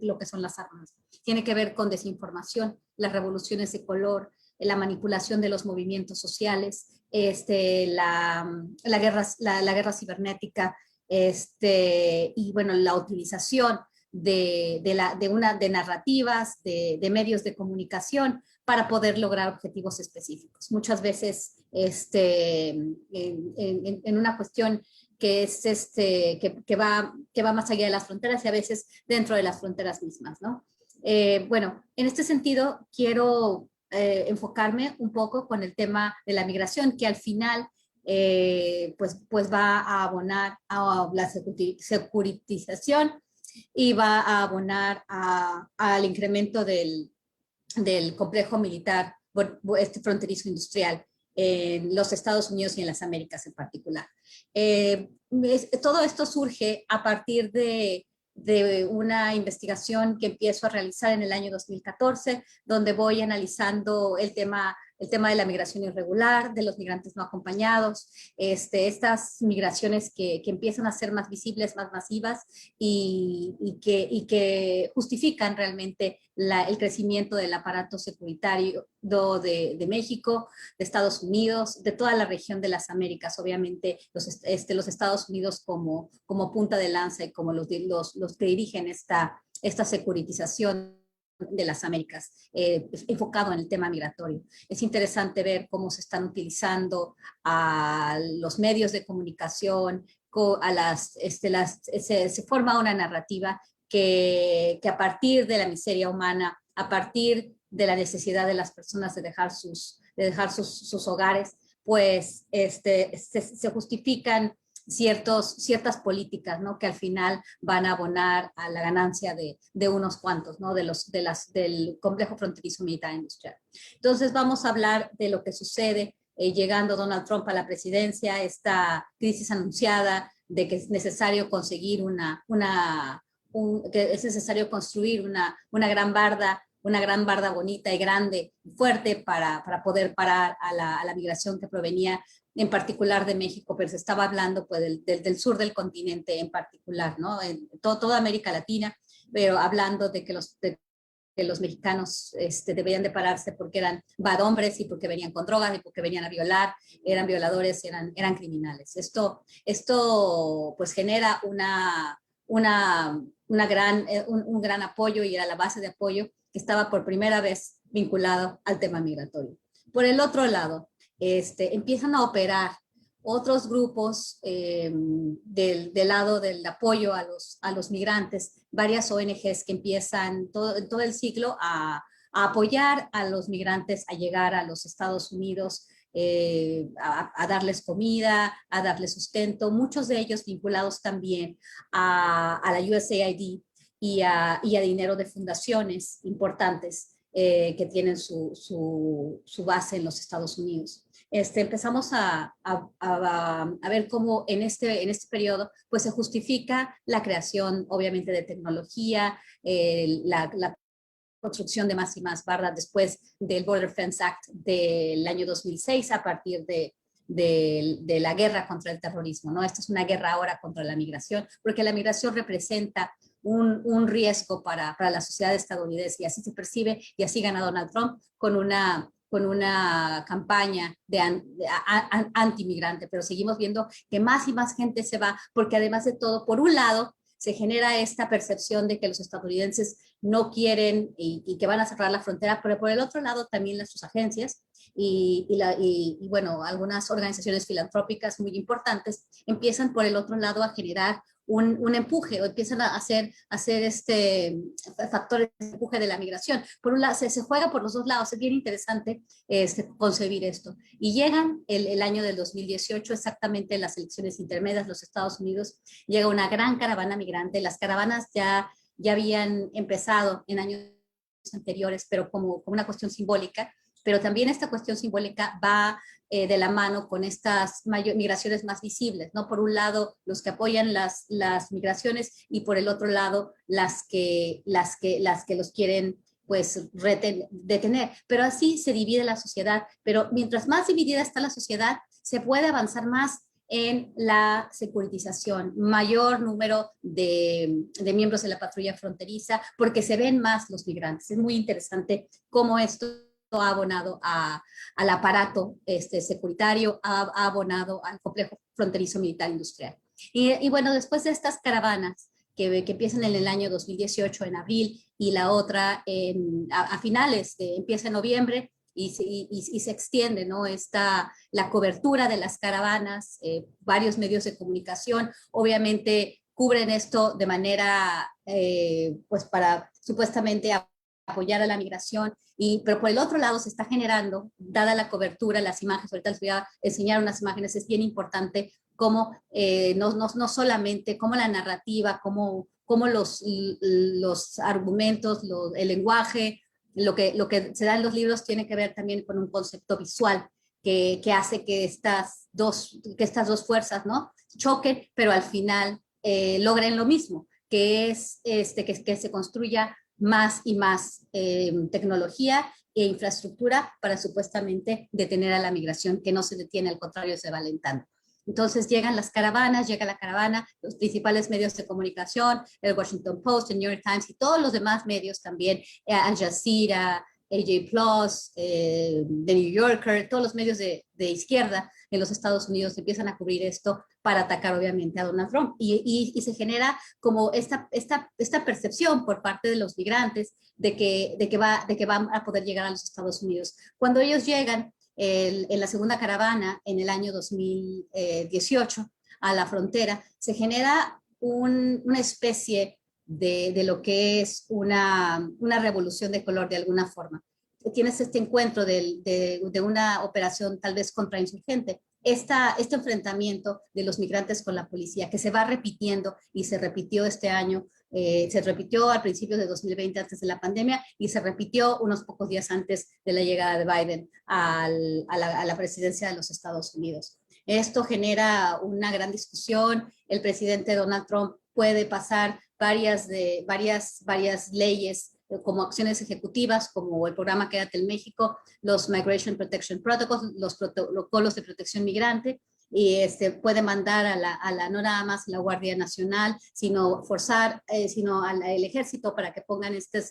lo que son las armas. Tiene que ver con desinformación, las revoluciones de color, la manipulación de los movimientos sociales, la guerra cibernética, y bueno, la utilización de narrativas, de medios de comunicación para poder lograr objetivos específicos. Muchas veces en una cuestión que es que va más allá de las fronteras y a veces dentro de las fronteras mismas, ¿no? Bueno, en este sentido quiero enfocarme un poco con el tema de la migración, que al final pues va a abonar a la securitización y va a abonar al incremento del complejo militar fronterizo industrial en los Estados Unidos y en las Américas en particular. Todo esto surge a partir de una investigación que empiezo a realizar en el año 2014, donde voy analizando el tema de la migración irregular, de los migrantes no acompañados, estas migraciones que empiezan a ser más visibles, más masivas y que justifican realmente el crecimiento del aparato securitario de México, de Estados Unidos, de toda la región de las Américas, obviamente los Estados Unidos como punta de lanza y como los que dirigen esta securitización de las Américas, enfocado en el tema migratorio. Es interesante ver cómo se están utilizando a los medios de comunicación, se forma una narrativa que a partir de la miseria humana, a partir de la necesidad de las personas de dejar sus hogares, pues se justifican ciertas políticas, ¿no? Que al final van a abonar a la ganancia de unos cuantos, ¿no? Del complejo fronterizo militar industrial. Entonces vamos a hablar de lo que sucede llegando Donald Trump a la presidencia, esta crisis anunciada de que es necesario conseguir que es necesario construir una gran barda bonita y grande, fuerte para poder parar a la migración que provenía en particular de México, pero se estaba hablando pues, del sur del continente en particular, ¿no? En toda América Latina, pero hablando de que los mexicanos debían de pararse porque eran bad hombres y porque venían con drogas y porque venían a violar, eran violadores, eran criminales. Esto pues genera un gran apoyo y era la base de apoyo que estaba por primera vez vinculado al tema migratorio. Por el otro lado, empiezan a operar otros grupos del lado del apoyo a los migrantes, varias ONGs que empiezan todo el siglo a apoyar a los migrantes a llegar a los Estados Unidos, a darles comida, a darles sustento, muchos de ellos vinculados también a la USAID y a dinero de fundaciones importantes que tienen su base en los Estados Unidos. Empezamos a ver cómo en este periodo pues, se justifica la creación, obviamente, de tecnología, la construcción de más y más bardas después del Border Fence Act del año 2006 a partir de la guerra contra el terrorismo, ¿no? Esta es una guerra ahora contra la migración, porque la migración representa un riesgo para la sociedad estadounidense y así se percibe y así gana Donald Trump con una campaña anti-migrante, pero seguimos viendo que más y más gente se va porque además de todo, por un lado, se genera esta percepción de que los estadounidenses no quieren y que van a cerrar la frontera, pero por el otro lado también sus agencias y bueno, algunas organizaciones filantrópicas muy importantes empiezan por el otro lado a generar un empuje o empiezan a hacer factores de empuje de la migración. Por un lado, se juega por los dos lados, es bien interesante concebir esto. Y llegan el año del 2018, exactamente en las elecciones intermedias, los Estados Unidos, llega una gran caravana migrante. Las caravanas ya habían empezado en años anteriores, pero como una cuestión simbólica, pero también esta cuestión simbólica va de la mano con estas migraciones más visibles, ¿no? Por un lado, los que apoyan las migraciones y por el otro lado, las que los quieren pues detener. Pero así se divide la sociedad. Pero mientras más dividida está la sociedad, se puede avanzar más en la securitización, mayor número de miembros de la patrulla fronteriza, porque se ven más los migrantes. Es muy interesante cómo esto ha abonado al aparato securitario, ha abonado al complejo fronterizo militar industrial. Y bueno, después de estas caravanas que empiezan en el año 2018, en abril, y la otra a finales, empieza en noviembre, y se extiende, ¿no? La cobertura de las caravanas, varios medios de comunicación, obviamente cubren esto de manera, pues para supuestamente apoyar a la migración, pero por el otro lado se está generando, dada la cobertura, las imágenes, ahorita les voy a enseñar unas imágenes, es bien importante cómo no solamente, cómo la narrativa, cómo los argumentos, el lenguaje, lo que se da en los libros tiene que ver también con un concepto visual que hace que estas dos fuerzas, ¿no?, choquen, pero al final logren lo mismo, que es que se construya más y más tecnología e infraestructura para supuestamente detener a la migración, que no se detiene, al contrario, se va alentando. Entonces llegan las caravanas, llega la caravana, los principales medios de comunicación, el Washington Post, el New York Times y todos los demás medios también, Al Jazeera, AJ Plus, The New Yorker, todos los medios de izquierda en los Estados Unidos empiezan a cubrir esto para atacar obviamente a Donald Trump. Y se genera como esta percepción por parte de los migrantes de que van a poder llegar a los Estados Unidos. Cuando ellos llegan, en la segunda caravana en el año 2018 a la frontera, se genera una especie de lo que es una revolución de color de alguna forma. Tienes este encuentro de una operación tal vez contrainsurgente, este enfrentamiento de los migrantes con la policía que se va repitiendo y se repitió este año. Se repitió al principio de 2020 antes de la pandemia y se repitió unos pocos días antes de la llegada de Biden a la presidencia de los Estados Unidos. Esto genera una gran discusión. El presidente Donald Trump puede pasar varias leyes como acciones ejecutivas, como el programa Quédate en México, los Migration Protection Protocols, los protocolos de protección migrante, y puede mandar no nada más la Guardia Nacional, sino forzar, sino al ejército para que pongan este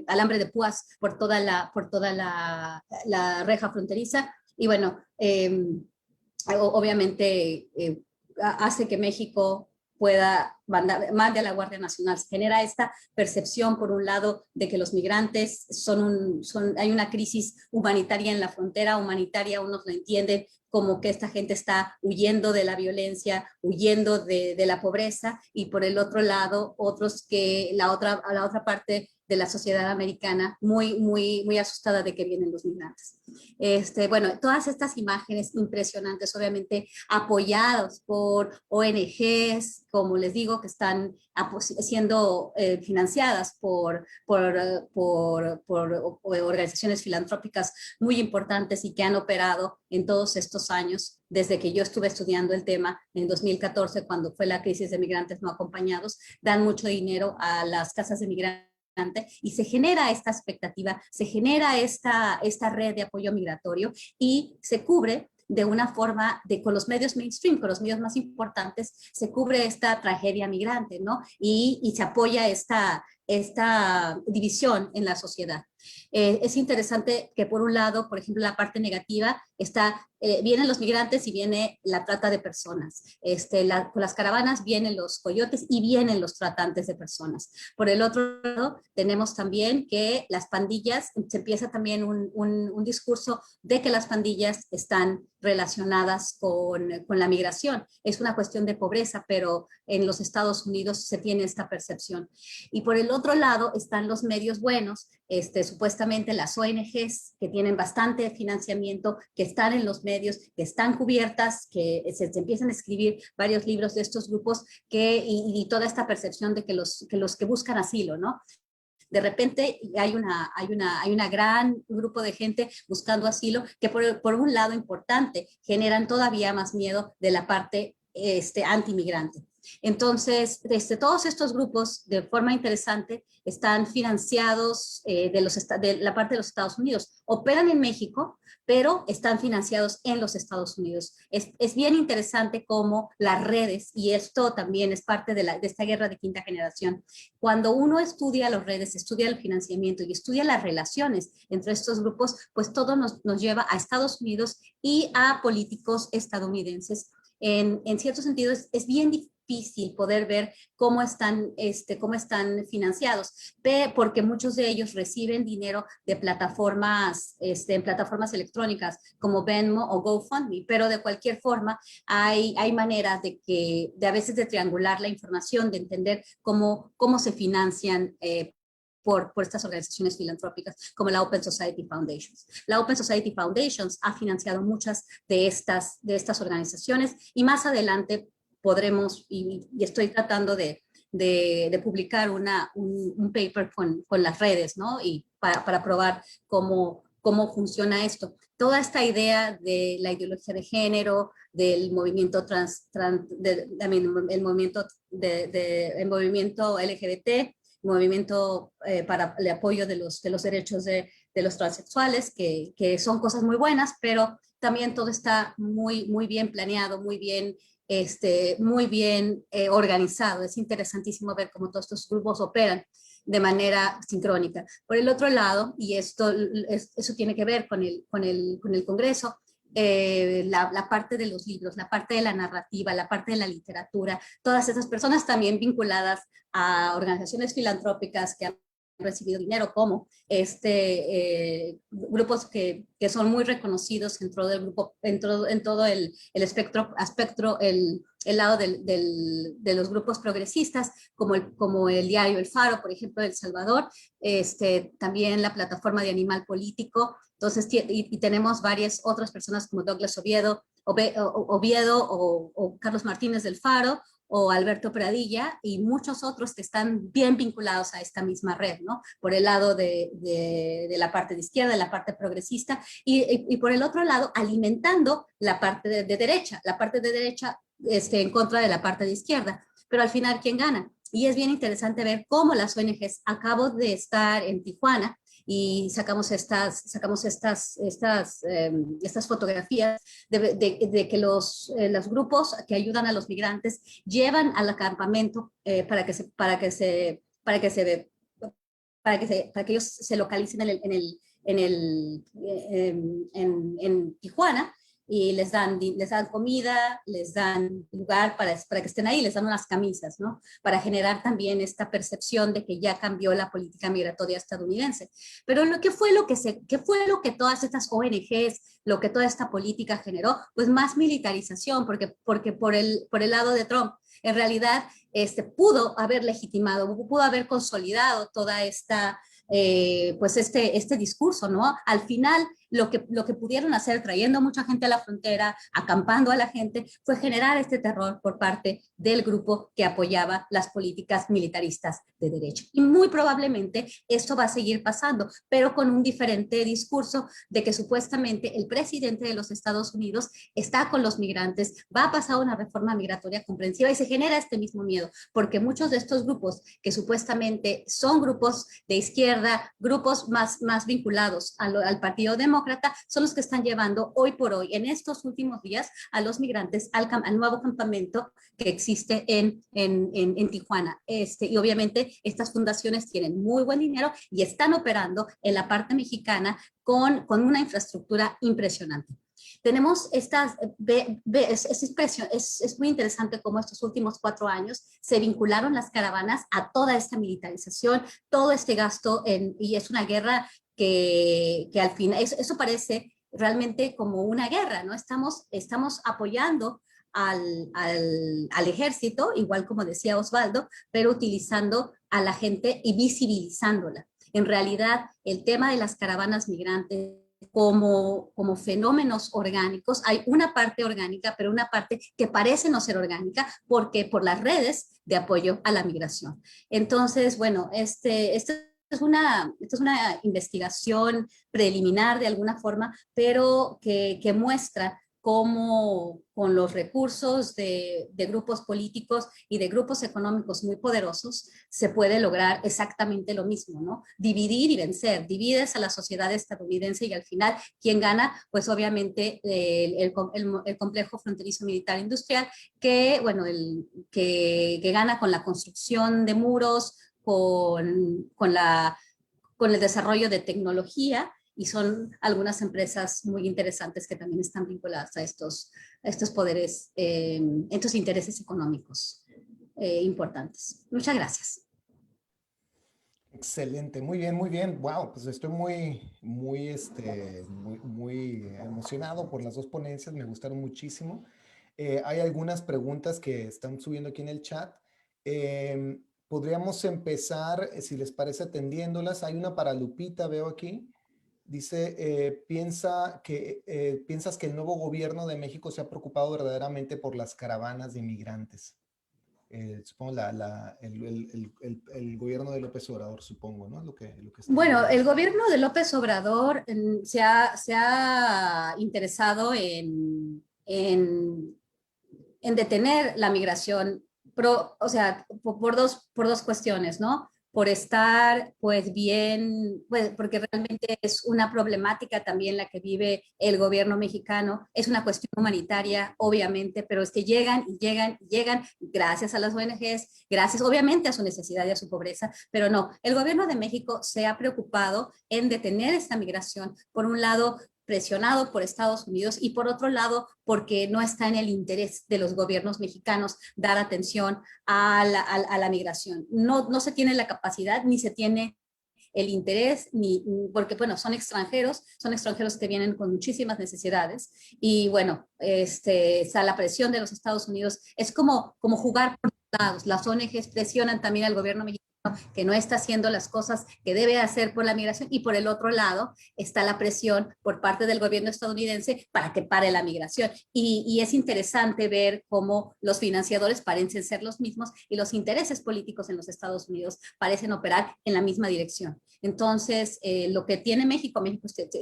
alambre de púas por toda la reja fronteriza. Y bueno, obviamente hace que México pueda mande a la Guardia Nacional. Se genera esta percepción, por un lado, de que los migrantes hay una crisis humanitaria en la frontera, humanitaria, unos lo entienden como que esta gente está huyendo de la violencia, huyendo de la pobreza, y por el otro lado, otros que la otra parte de la sociedad americana muy, muy, muy asustada de que vienen los migrantes. Bueno, todas estas imágenes impresionantes, obviamente apoyados por ONGs, como les digo, que están siendo financiadas por organizaciones filantrópicas muy importantes y que han operado en todos estos años, desde que yo estuve estudiando el tema en 2014, cuando fue la crisis de migrantes no acompañados, dan mucho dinero a las casas de migrantes y se genera esta expectativa, se genera esta red de apoyo migratorio y se cubre de una forma, con los medios mainstream, con los medios más importantes, se cubre esta tragedia migrante, ¿no? Y se apoya esta división en la sociedad. Es interesante que por un lado, por ejemplo, la parte negativa vienen los migrantes y viene la trata de personas. Con las caravanas vienen los coyotes y vienen los tratantes de personas. Por el otro lado, tenemos también que las pandillas, se empieza también un discurso de que las pandillas están relacionadas con la migración. Es una cuestión de pobreza, pero en los Estados Unidos se tiene esta percepción. Y por el otro lado están los medios buenos, supuestamente las ONGs que tienen bastante financiamiento, que están en los medios, que están cubiertas, que se empiezan a escribir varios libros de estos grupos y toda esta percepción de que los que buscan asilo, ¿no? De repente hay una gran grupo de gente buscando asilo que por un lado importante generan todavía más miedo de la parte antimigrante. Entonces, desde todos estos grupos, de forma interesante, están financiados de la parte de los Estados Unidos. Operan en México, pero están financiados en los Estados Unidos. Es bien interesante cómo las redes, y esto también es parte de esta guerra de quinta generación, cuando uno estudia las redes, estudia el financiamiento y estudia las relaciones entre estos grupos, pues todo nos lleva a Estados Unidos y a políticos estadounidenses. En cierto sentido, es bien difícil poder ver cómo están financiados, porque muchos de ellos reciben dinero de plataformas, en plataformas electrónicas como Venmo o GoFundMe, pero de cualquier forma hay maneras de a veces de triangular la información, de entender cómo se financian por estas organizaciones filantrópicas como la Open Society Foundations. La Open Society Foundations ha financiado muchas de estas organizaciones y más adelante podremos, y estoy tratando de publicar un paper con las redes, ¿no? Y para probar cómo funciona esto. Toda esta idea de la ideología de género, del movimiento el movimiento LGBT, movimiento para el apoyo de los derechos de los transexuales, que son cosas muy buenas, pero también todo está muy bien planeado, muy bien organizado. Es interesantísimo ver cómo todos estos grupos operan de manera sincrónica. Por el otro lado, y eso tiene que ver con el Congreso, la parte de los libros, la parte de la narrativa, la parte de la literatura, todas esas personas también vinculadas a organizaciones filantrópicas que han recibido dinero, como grupos que son muy reconocidos dentro del grupo, en todo el espectro, el lado de los grupos progresistas, como el diario El Faro, por ejemplo, de El Salvador, también la plataforma de Animal Político. Entonces, y tenemos varias otras personas como Douglas Oviedo o Carlos Martínez del Faro, o Alberto Pradilla, y muchos otros que están bien vinculados a esta misma red, ¿no? Por el lado de la parte de izquierda, de la parte progresista, y por el otro lado, alimentando la parte de derecha, en contra de la parte de izquierda. Pero al final, ¿quién gana? Y es bien interesante ver cómo las ONGs, acabo de estar en Tijuana, y sacamos estas fotografías de que los grupos que ayudan a los migrantes llevan al campamento para que ellos se localicen en Tijuana, y les dan comida, les dan lugar para que estén ahí, les dan unas camisas, ¿no? Para generar también esta percepción de que ya cambió la política migratoria estadounidense. Pero ¿qué fue lo que todas estas ONGs, lo que toda esta política generó? Pues más militarización, porque por el lado de Trump, en realidad pudo haber legitimado, pudo haber consolidado toda esta pues este discurso, ¿no? Al final, lo que pudieron hacer, trayendo mucha gente a la frontera, acampando a la gente, fue generar este terror por parte del grupo que apoyaba las políticas militaristas de derecha. Y muy probablemente esto va a seguir pasando, pero con un diferente discurso de que supuestamente el presidente de los Estados Unidos está con los migrantes, va a pasar una reforma migratoria comprensiva, y se genera este mismo miedo, porque muchos de estos grupos que supuestamente son grupos de izquierda, grupos más vinculados al Partido Demócrata, son los que están llevando hoy por hoy, en estos últimos días, a los migrantes al nuevo campamento que existe en Tijuana. Y obviamente estas fundaciones tienen muy buen dinero y están operando en la parte mexicana con una infraestructura impresionante. Tenemos es muy interesante cómo estos últimos 4 años se vincularon las caravanas a toda esta militarización, todo este gasto, y es una guerra que al final, eso parece realmente como una guerra, ¿no? Estamos apoyando al ejército, igual como decía Osvaldo, pero utilizando a la gente y visibilizándola. En realidad, el tema de las caravanas migrantes como fenómenos orgánicos, hay una parte orgánica, pero una parte que parece no ser orgánica, porque por las redes de apoyo a la migración. Entonces, bueno, esta es una investigación preliminar de alguna forma, pero que muestra cómo con los recursos de grupos políticos y de grupos económicos muy poderosos se puede lograr exactamente lo mismo, ¿no? Dividir y vencer. Divides a la sociedad estadounidense y al final, ¿quién gana? Pues obviamente el complejo fronterizo militar industrial que, bueno, que gana con la construcción de muros, con el desarrollo de tecnología, y son algunas empresas muy interesantes que también están vinculadas a estos poderes, estos intereses económicos importantes. Muchas gracias. Excelente, muy bien, muy bien. Wow, pues estoy muy emocionado por las dos ponencias, me gustaron muchísimo. Hay algunas preguntas que están subiendo aquí en el chat. Podríamos empezar, si les parece, atendiéndolas. Hay una para Lupita, veo aquí. Dice, ¿piensas que el nuevo gobierno de México se ha preocupado verdaderamente por las caravanas de inmigrantes? Supongo el gobierno de López Obrador, supongo, ¿no? Lo que está Bueno, el viendo. gobierno de López Obrador se ha interesado en detener la migración, o sea, por dos cuestiones, ¿no? Por estar, pues, bien, pues, porque realmente es una problemática también la que vive el gobierno mexicano. Es una cuestión humanitaria, obviamente, pero es que llegan y llegan y llegan gracias a las ONGs, gracias, obviamente, a su necesidad y a su pobreza, pero no, el gobierno de México se ha preocupado en detener esta migración, por un lado, presionado por Estados Unidos y por otro lado porque no está en el interés de los gobiernos mexicanos dar atención a la migración. No se tiene la capacidad ni se tiene el interés, porque bueno, son extranjeros que vienen con muchísimas necesidades y bueno, la presión de los Estados Unidos es como jugar por lados. Las ONGs presionan también al gobierno mexicano que no está haciendo las cosas que debe hacer por la migración y por el otro lado está la presión por parte del gobierno estadounidense para que pare la migración. Y es interesante ver cómo los financiadores parecen ser los mismos y los intereses políticos en los Estados Unidos parecen operar en la misma dirección. Entonces, lo que tiene México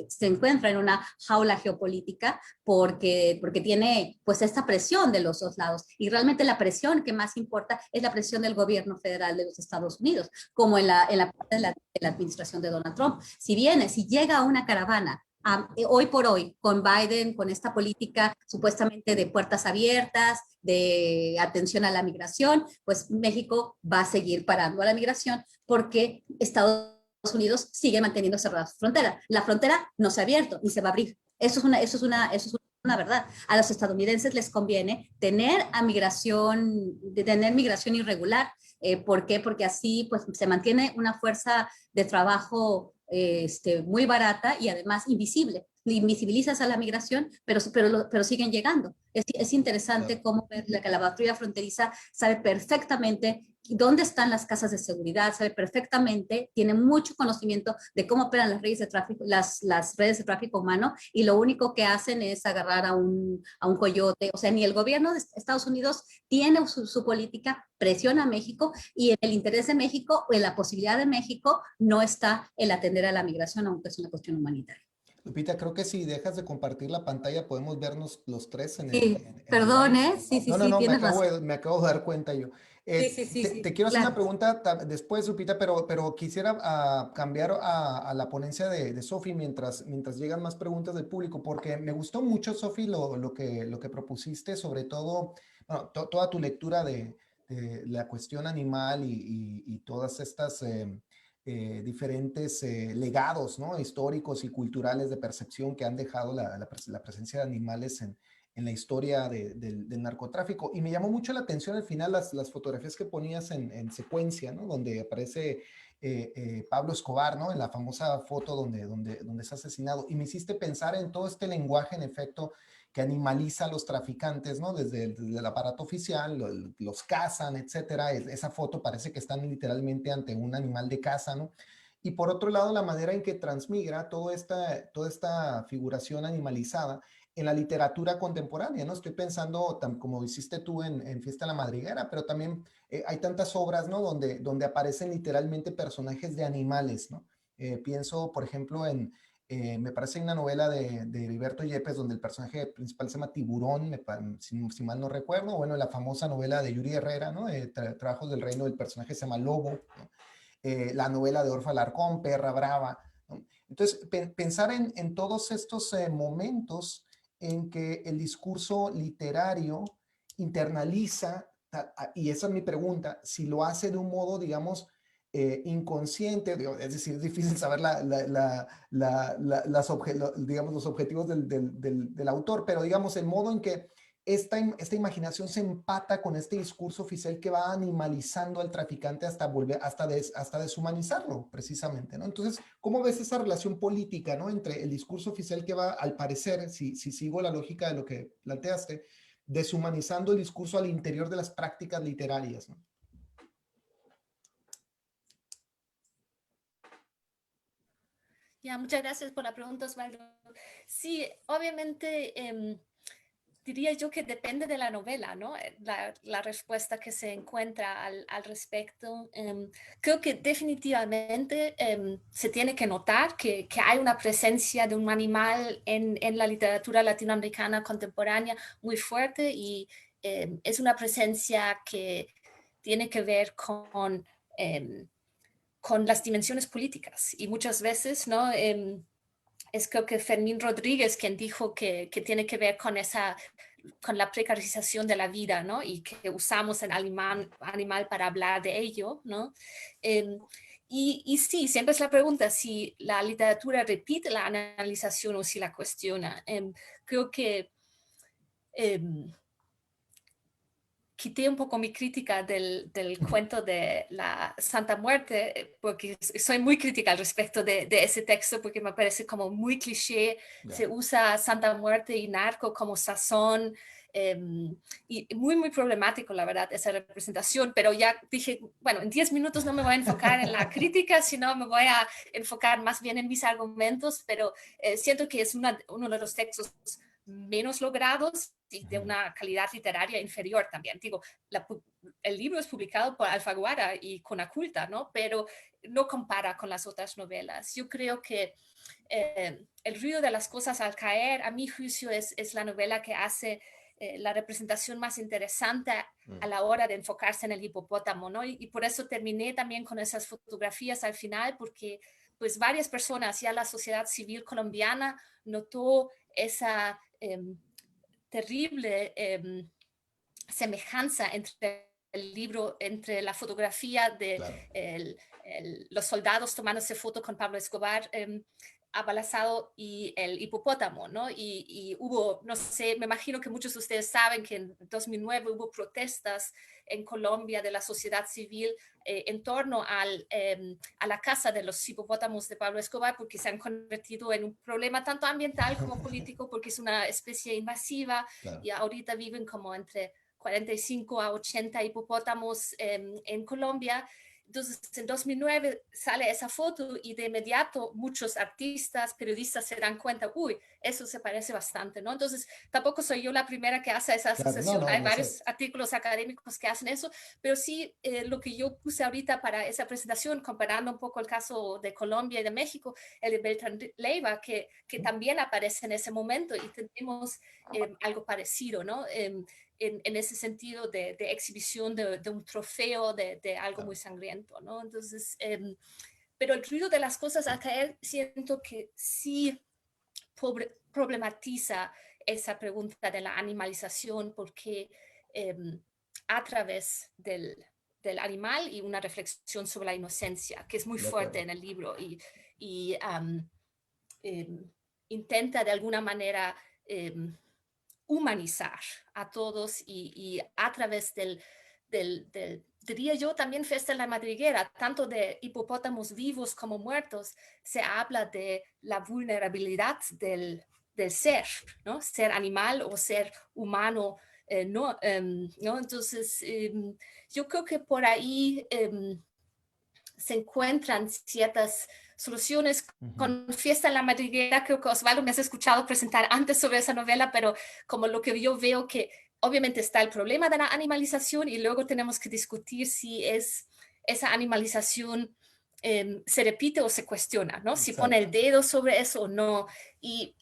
se encuentra en una jaula geopolítica porque tiene pues esta presión de los dos lados y realmente la presión que más importa es la presión del gobierno federal de los Estados Unidos, como en la parte de la administración de Donald Trump. Si llega una caravana hoy por hoy, con Biden, con esta política supuestamente de puertas abiertas, de atención a la migración, pues México va a seguir parando a la migración porque Estados Unidos sigue manteniendo cerrada su frontera. La frontera no se ha abierto ni se va a abrir. Eso es una verdad. A los estadounidenses les conviene tener migración irregular. ¿Por qué? Porque así pues, se mantiene una fuerza de trabajo muy barata y además invisible. Invisibilizas a la migración, pero siguen llegando. Es interesante cómo ver que la patrulla fronteriza sabe perfectamente dónde están las casas de seguridad, sabe perfectamente, tiene mucho conocimiento de cómo operan las redes de tráfico, las redes de tráfico humano, y lo único que hacen es agarrar a un coyote. O sea, ni el gobierno de Estados Unidos tiene su política, presiona a México, y en el interés de México o en la posibilidad de México no está el atender a la migración, aunque es una cuestión humanitaria. Lupita, creo que si dejas de compartir la pantalla podemos vernos los tres Sí, en el perdón, live. ¿eh? Sí, No, no, sí, no, tienes razón. me acabo de dar cuenta yo. Sí, sí, sí, Te sí, quiero hacer una claro. pregunta después, Lupita, pero quisiera cambiar a la ponencia de Sofi mientras llegan más preguntas del público, porque me gustó mucho, Sofi, lo que propusiste, sobre todo, bueno, toda tu lectura de la cuestión animal y todas estas diferentes legados, ¿no? Históricos y culturales de percepción que han dejado la presencia de animales en la historia del narcotráfico. Y me llamó mucho la atención al final las fotografías que ponías en secuencia, ¿no? Donde aparece Pablo Escobar, ¿no? En la famosa foto donde es asesinado. Y me hiciste pensar en todo este lenguaje, en efecto, que animaliza a los traficantes, ¿no? Desde el aparato oficial, los cazan, etcétera. Esa foto parece que están literalmente ante un animal de caza, ¿no? Y por otro lado, la manera en que transmigra toda esta figuración animalizada en la literatura contemporánea, ¿no? Estoy pensando, como hiciste tú en Fiesta de la Madriguera, pero también hay tantas obras, ¿no? Donde aparecen literalmente personajes de animales, ¿no? Pienso, por ejemplo, me parece una novela de Heriberto Yepes donde el personaje principal se llama Tiburón, si mal no recuerdo. Bueno, la famosa novela de Yuri Herrera, ¿no? Trabajos del Reino, del personaje se llama Lobo, ¿no? La novela de Orfa Alarcón, Perra Brava, ¿no? Entonces, pensar en todos estos momentos en que el discurso literario internaliza, y esa es mi pregunta, si lo hace de un modo, digamos, inconsciente, es decir, es difícil saber digamos, los objetivos del autor, pero digamos, el modo en que esta imaginación se empata con este discurso oficial que va animalizando al traficante hasta deshumanizarlo, precisamente, ¿no? Entonces, ¿cómo ves esa relación política, ¿no? Entre el discurso oficial que va, al parecer, si sigo la lógica de lo que planteaste, deshumanizando el discurso al interior de las prácticas literarias, ¿no? Ya, muchas gracias por la pregunta, Osvaldo. Sí, obviamente diría yo que depende de la novela, ¿no? La respuesta que se encuentra al respecto. Creo que definitivamente se tiene que notar que hay una presencia de un animal en la literatura latinoamericana contemporánea muy fuerte y es una presencia que tiene que ver con las dimensiones políticas y muchas veces, ¿no? Es creo que Fermín Rodríguez quien dijo que tiene que ver con la precarización de la vida, ¿no? Y que usamos el animal para hablar de ello, ¿no? Y sí, siempre es la pregunta si la literatura repite la analización o si la cuestiona. Creo que quité un poco mi crítica del cuento de la Santa Muerte, porque soy muy crítica al respecto de ese texto, porque me parece como muy cliché. Yeah. Se usa Santa Muerte y narco como sazón, y muy, muy problemático, la verdad, esa representación. Pero ya dije, bueno, en 10 minutos no me voy a enfocar en la crítica, sino me voy a enfocar más bien en mis argumentos, pero siento que es uno de los textos menos logrados y de una calidad literaria inferior también. Digo, el libro es publicado por Alfaguara y Conaculta, ¿no? Pero no compara con las otras novelas. Yo creo que El ruido de las cosas al caer, a mi juicio, es la novela que hace la representación más interesante a la hora de enfocarse en el hipopótamo, ¿no? Y por eso terminé también con esas fotografías al final, porque pues varias personas, ya la sociedad civil colombiana notó esa terrible semejanza entre el libro, entre la fotografía de claro. Los soldados tomándose foto con Pablo Escobar abalazado y el hipopótamo, ¿no? Y hubo, no sé, me imagino que muchos de ustedes saben que en 2009 hubo protestas en Colombia de la sociedad civil en torno a la caza de los hipopótamos de Pablo Escobar, porque se han convertido en un problema tanto ambiental como político, porque es una especie invasiva, claro. Y ahorita viven como entre 45 a 80 hipopótamos en Colombia. Entonces, en 2009 sale esa foto y de inmediato muchos artistas, periodistas se dan cuenta, uy, eso se parece bastante, ¿no? Entonces, tampoco soy yo la primera que hace esa asociación. Claro, hay varios artículos académicos que hacen eso, pero sí lo que yo puse ahorita para esa presentación, comparando un poco el caso de Colombia y de México, el de Beltrán Leiva, que también aparece en ese momento y tenemos algo parecido, ¿no? En ese sentido de exhibición de un trofeo de algo muy sangriento, ¿no? Entonces, pero el ruido de las cosas al caer, siento que sí problematiza esa pregunta de la animalización, porque a través del animal y una reflexión sobre la inocencia, que es muy fuerte en el libro, y intenta de alguna manera humanizar a todos y a través del diría yo, también Fiesta en la Madriguera, tanto de hipopótamos vivos como muertos, se habla de la vulnerabilidad del ser, ¿no? Ser animal o ser humano, ¿no? Entonces, yo creo que por ahí se encuentran ciertas soluciones. Con Fiesta en la Madriguera, creo que Osvaldo me has escuchado presentar antes sobre esa novela, pero como lo que yo veo que obviamente está el problema de la animalización y luego tenemos que discutir si es esa animalización se repite o se cuestiona, ¿no? Si Exacto. pone el dedo sobre eso o no. Y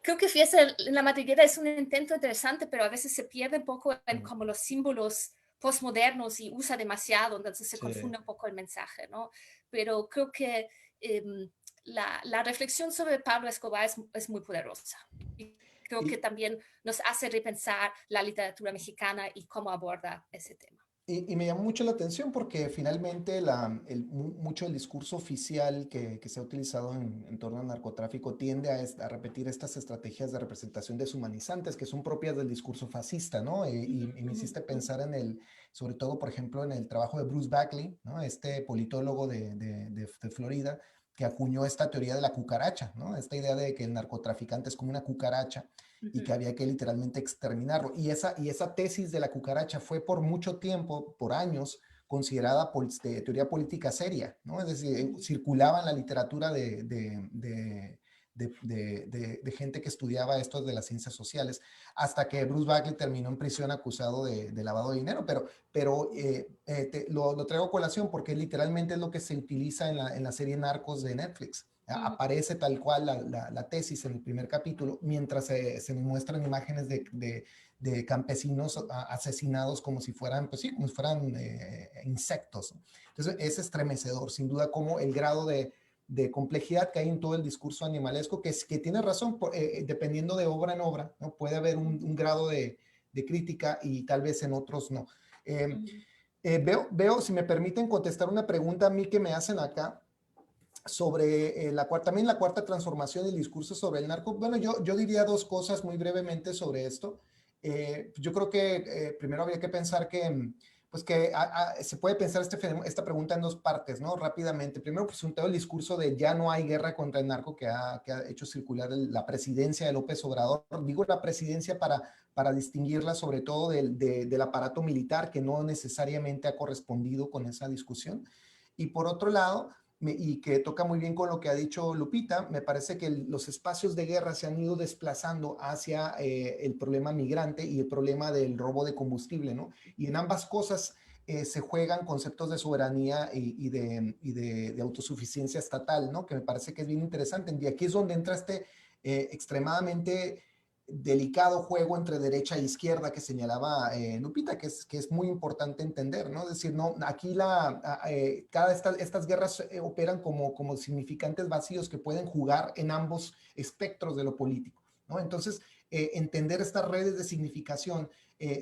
creo que Fiesta en la madriguera es un intento interesante, pero a veces se pierde un poco en como los símbolos postmodernos y usa demasiado, entonces se Sí. confunde un poco el mensaje, ¿no? Pero creo que la reflexión sobre Pablo Escobar es muy poderosa. Y creo que también nos hace repensar la literatura mexicana y cómo aborda ese tema. Y me llamó mucho la atención porque finalmente mucho del discurso oficial que se ha utilizado en torno al narcotráfico tiende a repetir estas estrategias de representación deshumanizantes que son propias del discurso fascista, ¿no? Y me hiciste pensar sobre todo, por ejemplo, en el trabajo de Bruce Bagley, ¿no? Este politólogo de Florida, que acuñó esta teoría de la cucaracha, ¿no? Esta idea de que el narcotraficante es como una cucaracha y que había que literalmente exterminarlo. Y esa tesis de la cucaracha fue por mucho tiempo, por años, considerada teoría política seria, ¿no? Es decir, circulaba en la literatura de gente que estudiaba esto de las ciencias sociales, hasta que Bruce Bagley terminó en prisión acusado de lavado de dinero, pero lo traigo a colación porque literalmente es lo que se utiliza en la serie Narcos de Netflix. Aparece tal cual la tesis en el primer capítulo, mientras se nos muestran imágenes de campesinos asesinados como si fueran, pues sí, como si fueran insectos. Entonces es estremecedor, sin duda, como el grado de complejidad que hay en todo el discurso animalesco, que tiene razón, dependiendo de obra en obra, ¿no? Puede haber un grado de crítica y tal vez en otros no. Veo, si me permiten contestar una pregunta a mí que me hacen acá, sobre también la cuarta transformación del discurso sobre el narco. Bueno, yo diría dos cosas muy brevemente sobre esto. Yo creo que primero habría que pensar que se puede pensar esta pregunta en dos partes, ¿no? Rápidamente. Primero, pues todo el discurso de ya no hay guerra contra el narco que ha hecho circular la presidencia de López Obrador. Digo la presidencia para distinguirla sobre todo del aparato militar que no necesariamente ha correspondido con esa discusión. Y por otro lado, y que toca muy bien con lo que ha dicho Lupita, me parece que los espacios de guerra se han ido desplazando hacia el problema migrante y el problema del robo de combustible, ¿no? Y en ambas cosas se juegan conceptos de soberanía y de autosuficiencia estatal, ¿no? Que me parece que es bien interesante. Y aquí es donde entra este extremadamente delicado juego entre derecha e izquierda que señalaba Lupita, que es muy importante entender, ¿no? Es decir, no, aquí estas guerras operan como significantes vacíos que pueden jugar en ambos espectros de lo político, ¿no? Entonces, entender estas redes de significación,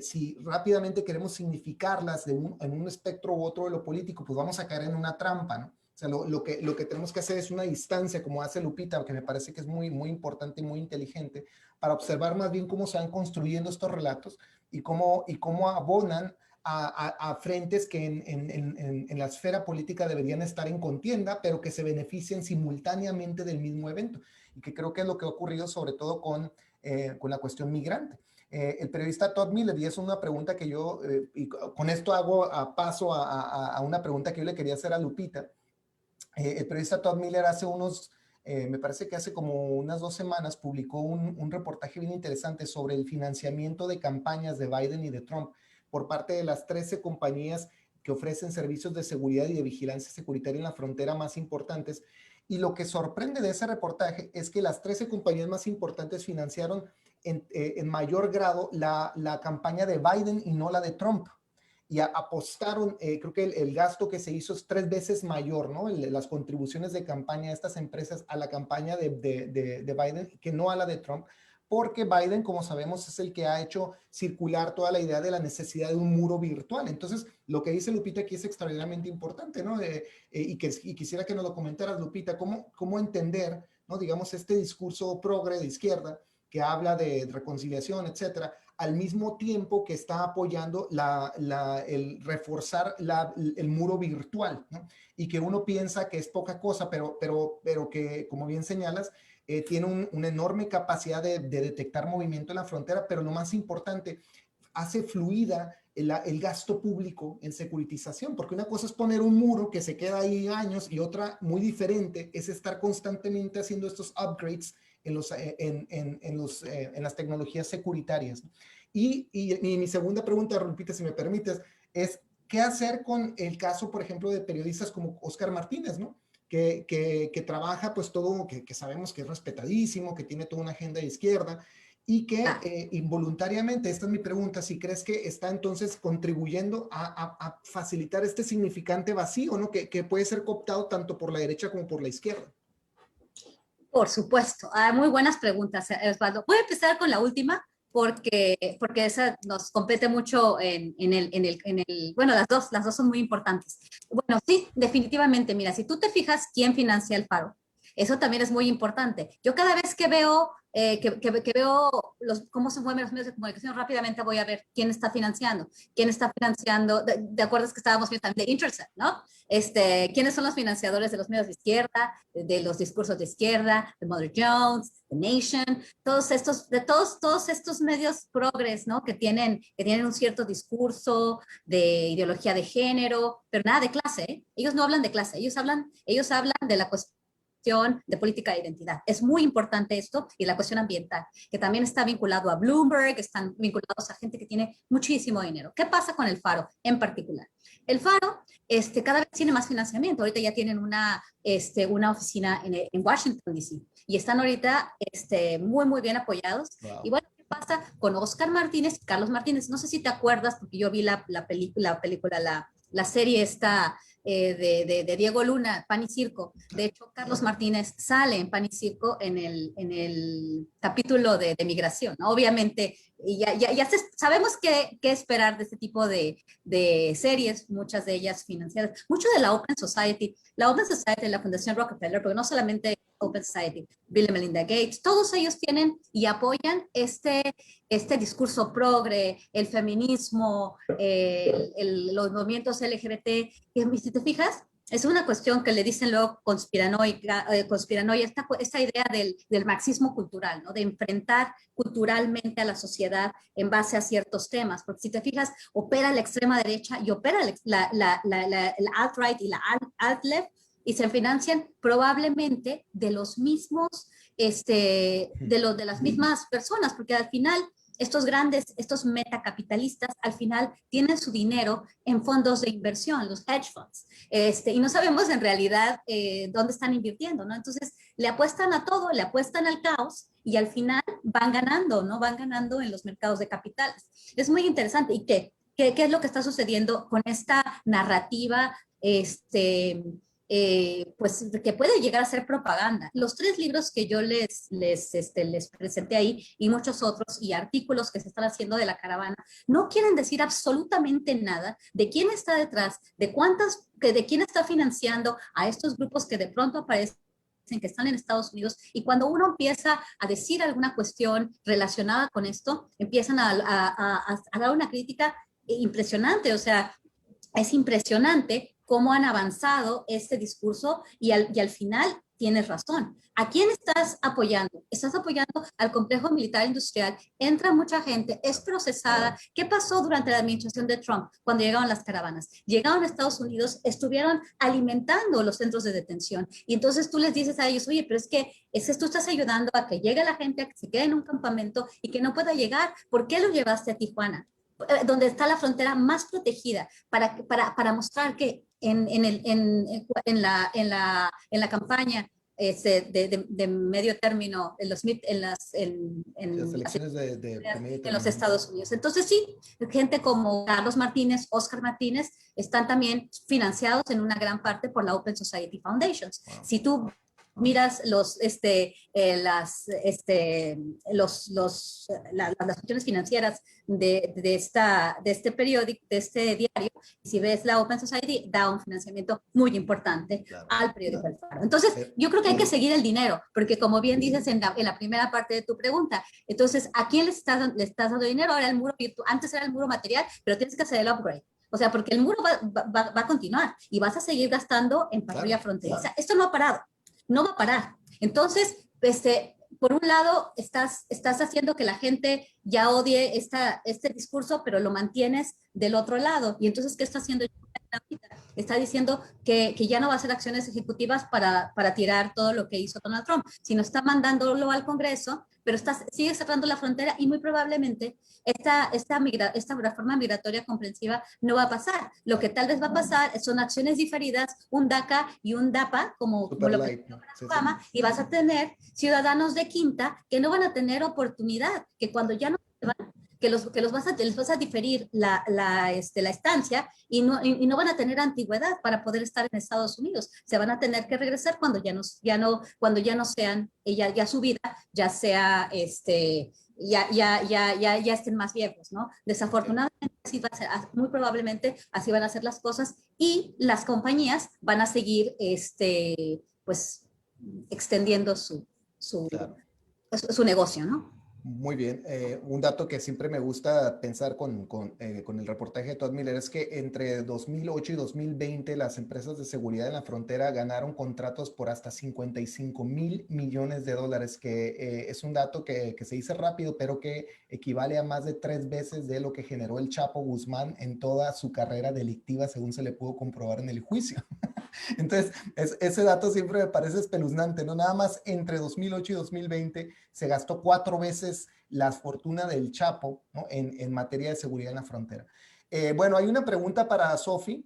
si rápidamente queremos significarlas en un espectro u otro de lo político, pues vamos a caer en una trampa, ¿no? O sea, lo que tenemos que hacer es una distancia, como hace Lupita, que me parece que es muy, muy importante y muy inteligente, para observar más bien cómo se van construyendo estos relatos y cómo abonan a frentes que en la esfera política deberían estar en contienda, pero que se beneficien simultáneamente del mismo evento. Y que creo que es lo que ha ocurrido sobre todo con la cuestión migrante. El periodista Todd Miller, y es una pregunta que y con esto hago paso a una pregunta que yo le quería hacer a Lupita. El periodista Todd Miller me parece que hace como unas 2 semanas publicó un reportaje bien interesante sobre el financiamiento de campañas de Biden y de Trump por parte de las 13 compañías que ofrecen servicios de seguridad y de vigilancia securitaria en la frontera más importantes. Y lo que sorprende de ese reportaje es que las 13 compañías más importantes financiaron en mayor grado la campaña de Biden y no la de Trump. Y apostaron, creo que el gasto que se hizo es 3 veces mayor, ¿no? Las contribuciones de campaña de estas empresas a la campaña de Biden que no a la de Trump, porque Biden, como sabemos, es el que ha hecho circular toda la idea de la necesidad de un muro virtual. Entonces, lo que dice Lupita aquí es extraordinariamente importante, ¿no? Y quisiera que nos lo comentaras, Lupita, cómo entender, ¿no? Digamos, este discurso progre de izquierda que habla de reconciliación, etcétera, al mismo tiempo que está apoyando el reforzar el muro virtual, ¿no? Y que uno piensa que es poca cosa, pero que, como bien señalas, tiene una enorme capacidad de detectar movimiento en la frontera, pero lo más importante, hace fluida el gasto público en securitización, porque una cosa es poner un muro que se queda ahí años y otra muy diferente es estar constantemente haciendo estos upgrades en las tecnologías securitarias. Y mi segunda pregunta, Lupita, si me permites, es ¿qué hacer con el caso, por ejemplo, de periodistas como Óscar Martínez, ¿no? Que trabaja pues todo, que sabemos que es respetadísimo, que tiene toda una agenda de izquierda y que involuntariamente, esta es mi pregunta, si crees que está entonces contribuyendo a facilitar este significante vacío, ¿no? Que puede ser cooptado tanto por la derecha como por la izquierda. Por supuesto. Muy buenas preguntas, Osvaldo. Voy a empezar con la última porque esa nos compete mucho bueno, las dos son muy importantes. Bueno, sí, definitivamente. Mira, si tú te fijas quién financia el Faro, eso también es muy importante. Yo cada vez que veo, cómo se mueven los medios de comunicación, rápidamente voy a ver quién está financiando. De acuerdo es que estábamos viendo también de Intercept, ¿no? ¿Quiénes son los financiadores de los medios de izquierda, de los discursos de izquierda, de Mother Jones, The Nation, todos estos medios progres, ¿no? Que tienen un cierto discurso de ideología de género, pero nada de clase, ¿eh? Ellos no hablan de clase, ellos hablan de la cuestión de política de identidad. Es muy importante esto y la cuestión ambiental, que también está vinculado a Bloomberg, están vinculados a gente que tiene muchísimo dinero. ¿Qué pasa con el Faro en particular? El Faro cada vez tiene más financiamiento. Ahorita ya tienen una oficina en Washington, D.C. y están ahorita muy, muy bien apoyados. Wow. Y bueno, ¿qué pasa con Óscar Martínez y Carlos Martínez? No sé si te acuerdas, porque yo vi la serie esta de Diego Luna, Pan y Circo. De hecho, Carlos Martínez sale en Pan y Circo en el capítulo de migración, ¿no? Obviamente, sabemos qué esperar de este tipo de series, muchas de ellas financiadas, mucho de la Open Society, la Fundación Rockefeller, pero no solamente Open Society, Bill y Melinda Gates, todos ellos tienen y apoyan este discurso progre, el feminismo, los movimientos LGBT, y si te fijas, es una cuestión que le dicen luego conspiranoia, esta idea del marxismo cultural, ¿no? De enfrentar culturalmente a la sociedad en base a ciertos temas, porque si te fijas, opera la extrema derecha y opera el alt-right y la alt-left, y se financian probablemente de los mismos, de las mismas personas, porque al final estos metacapitalistas al final tienen su dinero en fondos de inversión, los hedge funds, y no sabemos en realidad dónde están invirtiendo, ¿no? Entonces le apuestan a todo, le apuestan al caos y al final van ganando, ¿no? Van ganando en los mercados de capitales. Es muy interesante. ¿Y qué es lo que está sucediendo con esta narrativa, pues que puede llegar a ser propaganda? Los 3 libros que yo les presenté ahí y muchos otros y artículos que se están haciendo de la caravana no quieren decir absolutamente nada de quién está detrás, de quién está financiando a estos grupos que de pronto aparecen, que están en Estados Unidos, y cuando uno empieza a decir alguna cuestión relacionada con esto, empiezan a dar una crítica impresionante. O sea, es impresionante cómo han avanzado este discurso y al final tienes razón. ¿A quién estás apoyando? Estás apoyando al complejo militar industrial, entra mucha gente, es procesada. ¿Qué pasó durante la administración de Trump cuando llegaron las caravanas? Llegaron a Estados Unidos, estuvieron alimentando los centros de detención y entonces tú les dices a ellos, oye, pero es que tú estás ayudando a que llegue la gente, a que se quede en un campamento y que no pueda llegar. ¿Por qué lo llevaste a Tijuana, donde está la frontera más protegida, para mostrar que en la campaña de medio término en las elecciones de medio en los término? Estados Unidos? Entonces sí, gente como Carlos Martínez, Óscar Martínez, están también financiados en una gran parte por la Open Society Foundations. Wow. Si tú miras las cuestiones financieras de este periódico, de este diario, si ves la Open Society, da un financiamiento muy importante, claro, al periódico El Faro. Entonces, yo creo que hay que seguir el dinero, porque como bien dices en la primera parte de tu pregunta, entonces, ¿a quién le estás dando dinero? Ahora el muro, antes era el muro material, pero tienes que hacer el upgrade. O sea, porque el muro va a continuar y vas a seguir gastando en patrulla fronteriza. Claro. Esto no ha parado. No va a parar. Entonces, por un lado, estás haciendo que la gente ya odie este discurso, pero lo mantienes del otro lado. Y entonces, ¿qué está haciendo Está diciendo que ya no va a hacer acciones ejecutivas para tirar todo lo que hizo Donald Trump, sino está mandándolo al Congreso, pero sigue cerrando la frontera y muy probablemente esta reforma migratoria comprensiva no va a pasar. Lo que tal vez va a pasar son acciones diferidas, un DACA y un DAPA, como lo Light, que ¿no? Obama, Sí. y vas a tener ciudadanos de quinta que no van a tener oportunidad, que cuando ya no se van, que les vas a diferir la estancia y no van a tener antigüedad para poder estar en Estados Unidos. Se van a tener que regresar cuando ya no sean, ya su vida ya sea, ya estén más viejos, ¿no? Desafortunadamente, así va a ser, muy probablemente así van a ser las cosas y las compañías van a seguir, pues, extendiendo Claro. su negocio, ¿no? Muy bien. Un dato que siempre me gusta pensar con el reportaje de Todd Miller es que entre 2008 y 2020 las empresas de seguridad en la frontera ganaron contratos por hasta $55,000 millones, que es un dato que se dice rápido, pero que equivale a más de 3 veces de lo que generó el Chapo Guzmán en toda su carrera delictiva, según se le pudo comprobar en el juicio. Entonces, ese dato siempre me parece espeluznante, ¿no? Nada más entre 2008 y 2020 se gastó 4 veces la fortuna del Chapo, ¿no? En materia de seguridad en la frontera. Bueno, hay una pregunta para Sophie,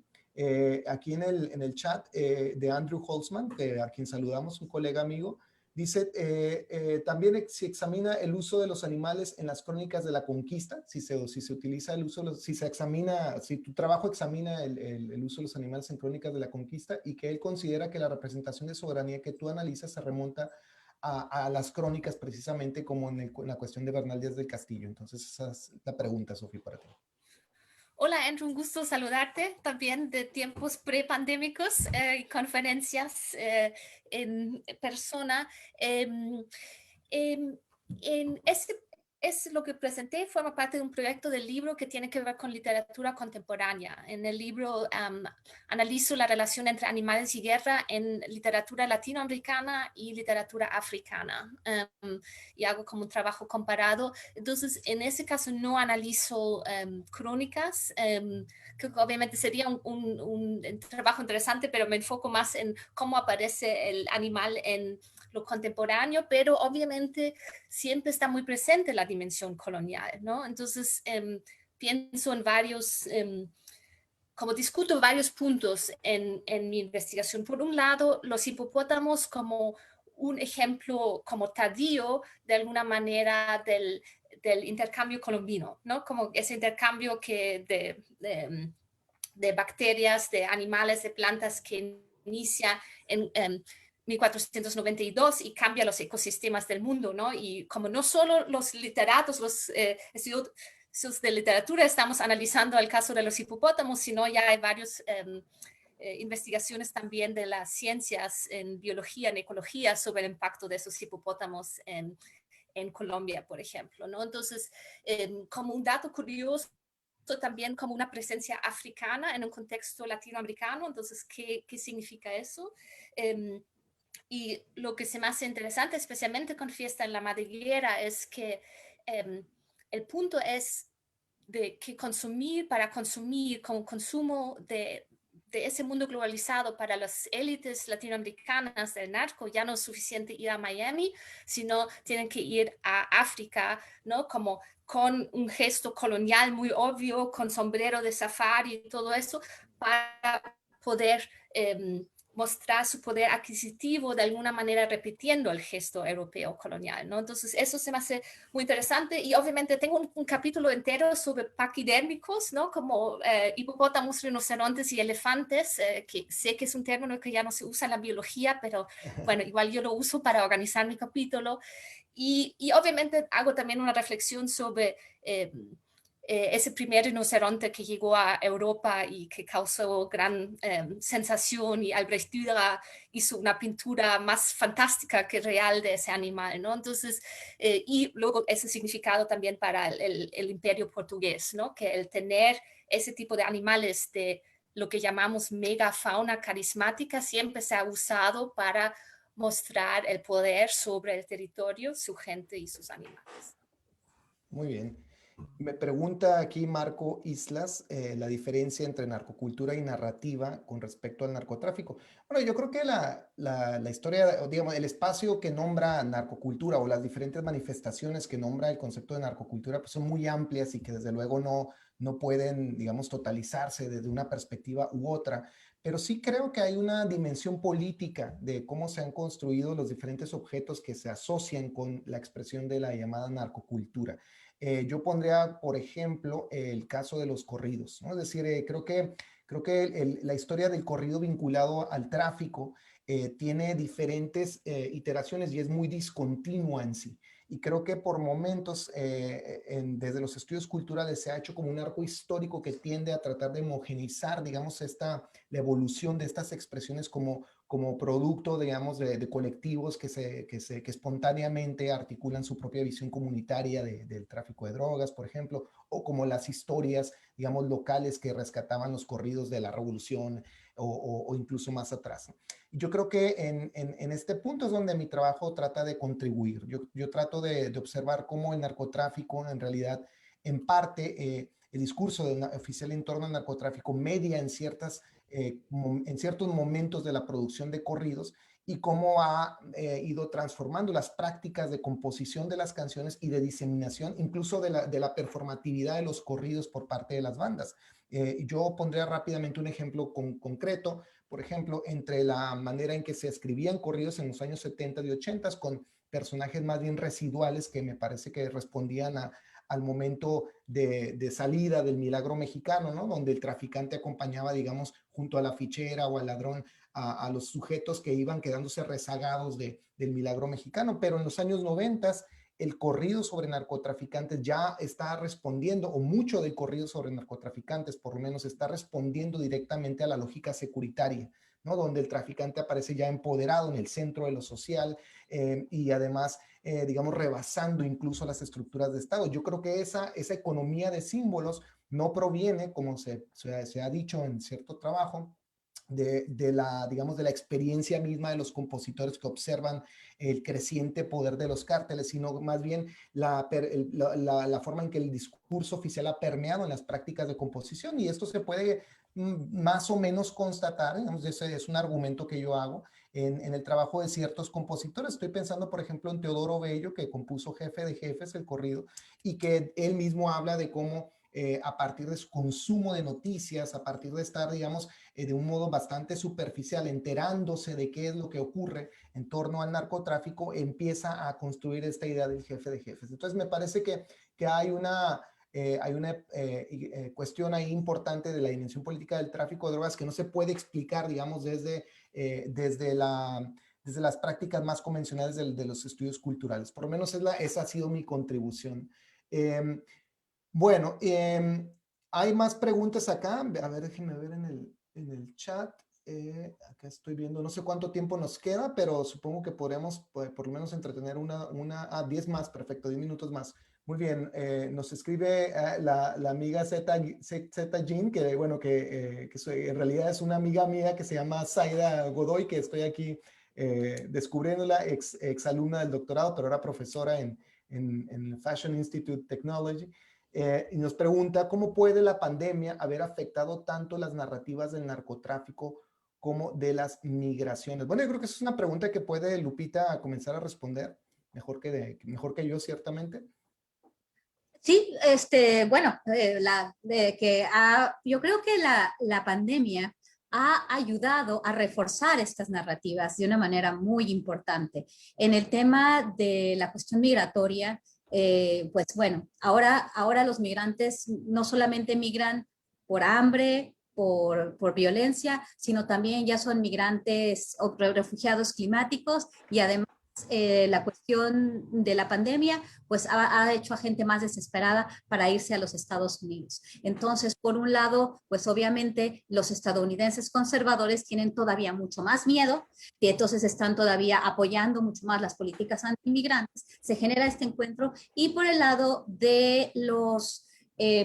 aquí en el chat de Andrew Holtzman, a quien saludamos, un colega amigo. Dice, también se examina el uso de los animales en las crónicas de la conquista, si se utiliza el uso, si tu trabajo examina el uso de los animales en crónicas de la conquista, y que él considera que la representación de soberanía que tú analizas se remonta a las crónicas precisamente, como en la cuestión de Bernal Díaz del Castillo. Entonces esa es la pregunta, Sofía, para ti. Hola, Andrew, un gusto saludarte también de tiempos prepandémicos y conferencias en persona. Es lo que presenté, forma parte de un proyecto de libro que tiene que ver con literatura contemporánea. En el libro analizo la relación entre animales y guerra en literatura latinoamericana y literatura africana, y hago como un trabajo comparado. Entonces, en ese caso no analizo crónicas, que obviamente sería un trabajo interesante, pero me enfoco más en cómo aparece el animal en lo contemporáneo, pero obviamente siempre está muy presente la dimensión colonial, ¿no? Entonces, pienso en varios, como discuto varios puntos en mi investigación. Por un lado, los hipopótamos como un ejemplo como tardío, de alguna manera, del intercambio colombino, ¿no? Como ese intercambio de bacterias, de animales, de plantas que inicia en 1492 y cambia los ecosistemas del mundo, ¿no? Y como no solo los literatos, los estudiosos de literatura estamos analizando el caso de los hipopótamos, sino ya hay varios investigaciones también de las ciencias en biología, en ecología, sobre el impacto de esos hipopótamos en Colombia, por ejemplo, ¿no? Entonces, como un dato curioso, también como una presencia africana en un contexto latinoamericano. Entonces, ¿qué significa eso? Y lo que se me hace interesante, especialmente con Fiesta en la Madriguera, es que el punto es de que para consumir, como consumo de ese mundo globalizado para las élites latinoamericanas del narco, ya no es suficiente ir a Miami, sino tienen que ir a África, ¿no? Como con un gesto colonial muy obvio, con sombrero de safari y todo eso, para poder mostrar su poder adquisitivo de alguna manera, repitiendo el gesto europeo colonial, ¿no? Entonces eso se me hace muy interesante, y obviamente tengo un capítulo entero sobre paquidérmicos, ¿no? Como hipopótamos, rinocerontes y elefantes, que sé que es un término que ya no se usa en la biología, pero bueno, igual yo lo uso para organizar mi capítulo, y obviamente hago también una reflexión sobre ese primer rinoceronte que llegó a Europa y que causó gran sensación, y Albrecht Dürer hizo una pintura más fantástica que real de ese animal, ¿no? Entonces, y luego ese significado también para el imperio portugués, ¿no? Que el tener ese tipo de animales de lo que llamamos megafauna carismática siempre se ha usado para mostrar el poder sobre el territorio, su gente y sus animales. Muy bien. Me pregunta aquí Marco Islas la diferencia entre narcocultura y narrativa con respecto al narcotráfico. Bueno, yo creo que la historia, o digamos, el espacio que nombra narcocultura o las diferentes manifestaciones que nombra el concepto de narcocultura, pues son muy amplias y que desde luego no pueden, digamos, totalizarse desde una perspectiva u otra. Pero sí creo que hay una dimensión política de cómo se han construido los diferentes objetos que se asocian con la expresión de la llamada narcocultura. Yo pondría, por ejemplo, el caso de los corridos, ¿no? Es decir, creo que la historia del corrido vinculado al tráfico tiene diferentes iteraciones y es muy discontinua en sí. Y creo que por momentos, desde los estudios culturales, se ha hecho como un arco histórico que tiende a tratar de homogeneizar, digamos, la evolución de estas expresiones como producto, digamos, de colectivos que espontáneamente articulan su propia visión comunitaria del tráfico de drogas, por ejemplo, o como las historias, digamos, locales que rescataban los corridos de la revolución o incluso más atrás. Yo creo que en este punto es donde mi trabajo trata de contribuir. Yo trato de observar cómo el narcotráfico, en realidad, en parte, el discurso oficial en torno al narcotráfico media en ciertos momentos de la producción de corridos y cómo ha ido transformando las prácticas de composición de las canciones y de diseminación, incluso de la performatividad de los corridos por parte de las bandas. Yo pondría rápidamente un ejemplo concreto, por ejemplo, entre la manera en que se escribían corridos en los años 70 y 80 con personajes más bien residuales que me parece que respondían al momento de salida del milagro mexicano, ¿no? Donde el traficante acompañaba, digamos, junto a la fichera o al ladrón a los sujetos que iban quedándose rezagados del milagro mexicano. Pero en los años 90 el corrido sobre narcotraficantes ya está respondiendo, o mucho del corrido sobre narcotraficantes por lo menos está respondiendo directamente a la lógica securitaria, ¿no? Donde el traficante aparece ya empoderado en el centro de lo social y además, digamos, rebasando incluso las estructuras de Estado. Yo creo que esa economía de símbolos no proviene, como se ha dicho en cierto trabajo, digamos, de la experiencia misma de los compositores que observan el creciente poder de los cárteles, sino más bien la forma en que el discurso oficial ha permeado en las prácticas de composición, y esto se puede más o menos constatar, digamos, ese es un argumento que yo hago en el trabajo de ciertos compositores. Estoy pensando, por ejemplo, en Teodoro Bello, que compuso Jefe de Jefes, el corrido, y que él mismo habla de cómo a partir de su consumo de noticias, a partir de estar, digamos, de un modo bastante superficial, enterándose de qué es lo que ocurre en torno al narcotráfico, empieza a construir esta idea del jefe de jefes. Entonces, me parece que hay una cuestión ahí importante de la dimensión política del tráfico de drogas que no se puede explicar, digamos, desde las prácticas más convencionales de los estudios culturales. Por lo menos esa ha sido mi contribución. Bueno, hay más preguntas acá. A ver, déjenme ver en el chat. Acá estoy viendo, no sé cuánto tiempo nos queda, pero supongo que podremos por lo menos entretener 10 más, perfecto, 10 minutos más. Muy bien, nos escribe la amiga Zeta Jean, que bueno, que en realidad es una amiga mía que se llama Zaida Godoy, que estoy aquí descubriéndola, ex alumna del doctorado, pero ahora profesora en Fashion Institute Technology. Y nos pregunta, ¿cómo puede la pandemia haber afectado tanto las narrativas del narcotráfico como de las migraciones? Bueno, yo creo que esa es una pregunta que puede Lupita comenzar a responder, mejor que yo, ciertamente. Sí, bueno, yo creo que la pandemia ha ayudado a reforzar estas narrativas de una manera muy importante. En el tema de la cuestión migratoria, pues bueno, ahora los migrantes no solamente migran por hambre, por violencia, sino también ya son migrantes o refugiados climáticos, y además la cuestión de la pandemia pues ha hecho a gente más desesperada para irse a los Estados Unidos. Entonces, por un lado, pues obviamente los estadounidenses conservadores tienen todavía mucho más miedo y entonces están todavía apoyando mucho más las políticas anti-inmigrantes. Se genera este encuentro, y por el lado de los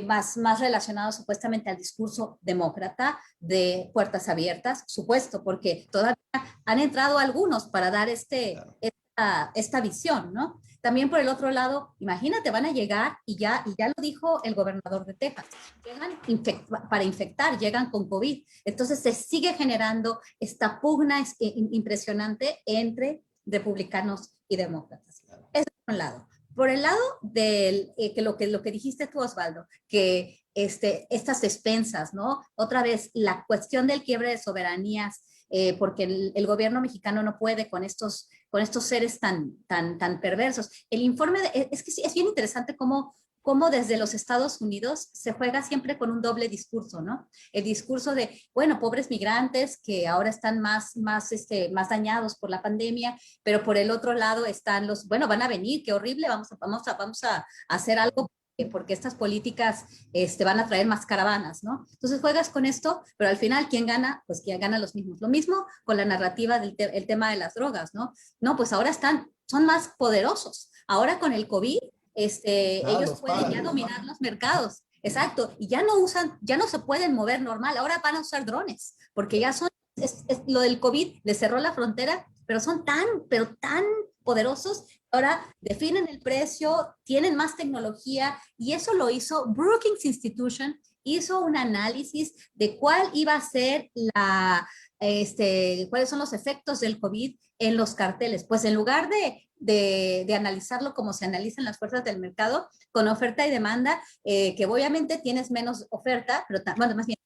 más relacionados supuestamente al discurso demócrata de puertas abiertas, supuesto, porque todavía han entrado algunos para dar esta visión, ¿no? También por el otro lado, imagínate, van a llegar y ya lo dijo el gobernador de Texas, llegan para infectar, llegan con COVID. Entonces se sigue generando esta pugna impresionante entre republicanos y demócratas. Eso por un lado. Por el lado del, lo que dijiste tú, Osvaldo, que estas despensas, ¿no? Otra vez, la cuestión del quiebre de soberanías, porque el gobierno mexicano no puede con estos seres tan perversos. El informe, es que sí, es bien interesante cómo desde los Estados Unidos se juega siempre con un doble discurso, ¿no? El discurso de, bueno, pobres migrantes que ahora están más dañados por la pandemia, pero por el otro lado están los, bueno, van a venir, qué horrible, vamos a hacer algo porque estas políticas van a traer más caravanas, ¿no? Entonces juegas con esto, pero al final, ¿quién gana? Pues quien gana los mismos. Lo mismo con la narrativa del el tema de las drogas, ¿no? No, pues ahora son más poderosos. Ahora con el COVID, ellos pueden ya dominar los mercados. Exacto, y ya no se pueden mover normal, ahora van a usar drones, porque ya son, lo del COVID les cerró la frontera, pero son pero tan poderosos, ahora definen el precio, tienen más tecnología, y eso lo hizo Brookings Institution, hizo un análisis de cuál iba a ser cuáles son los efectos del COVID en los carteles. Pues en lugar de analizarlo como se analizan las fuerzas del mercado, con oferta y demanda, que obviamente tienes menos oferta, pero bueno, más bien,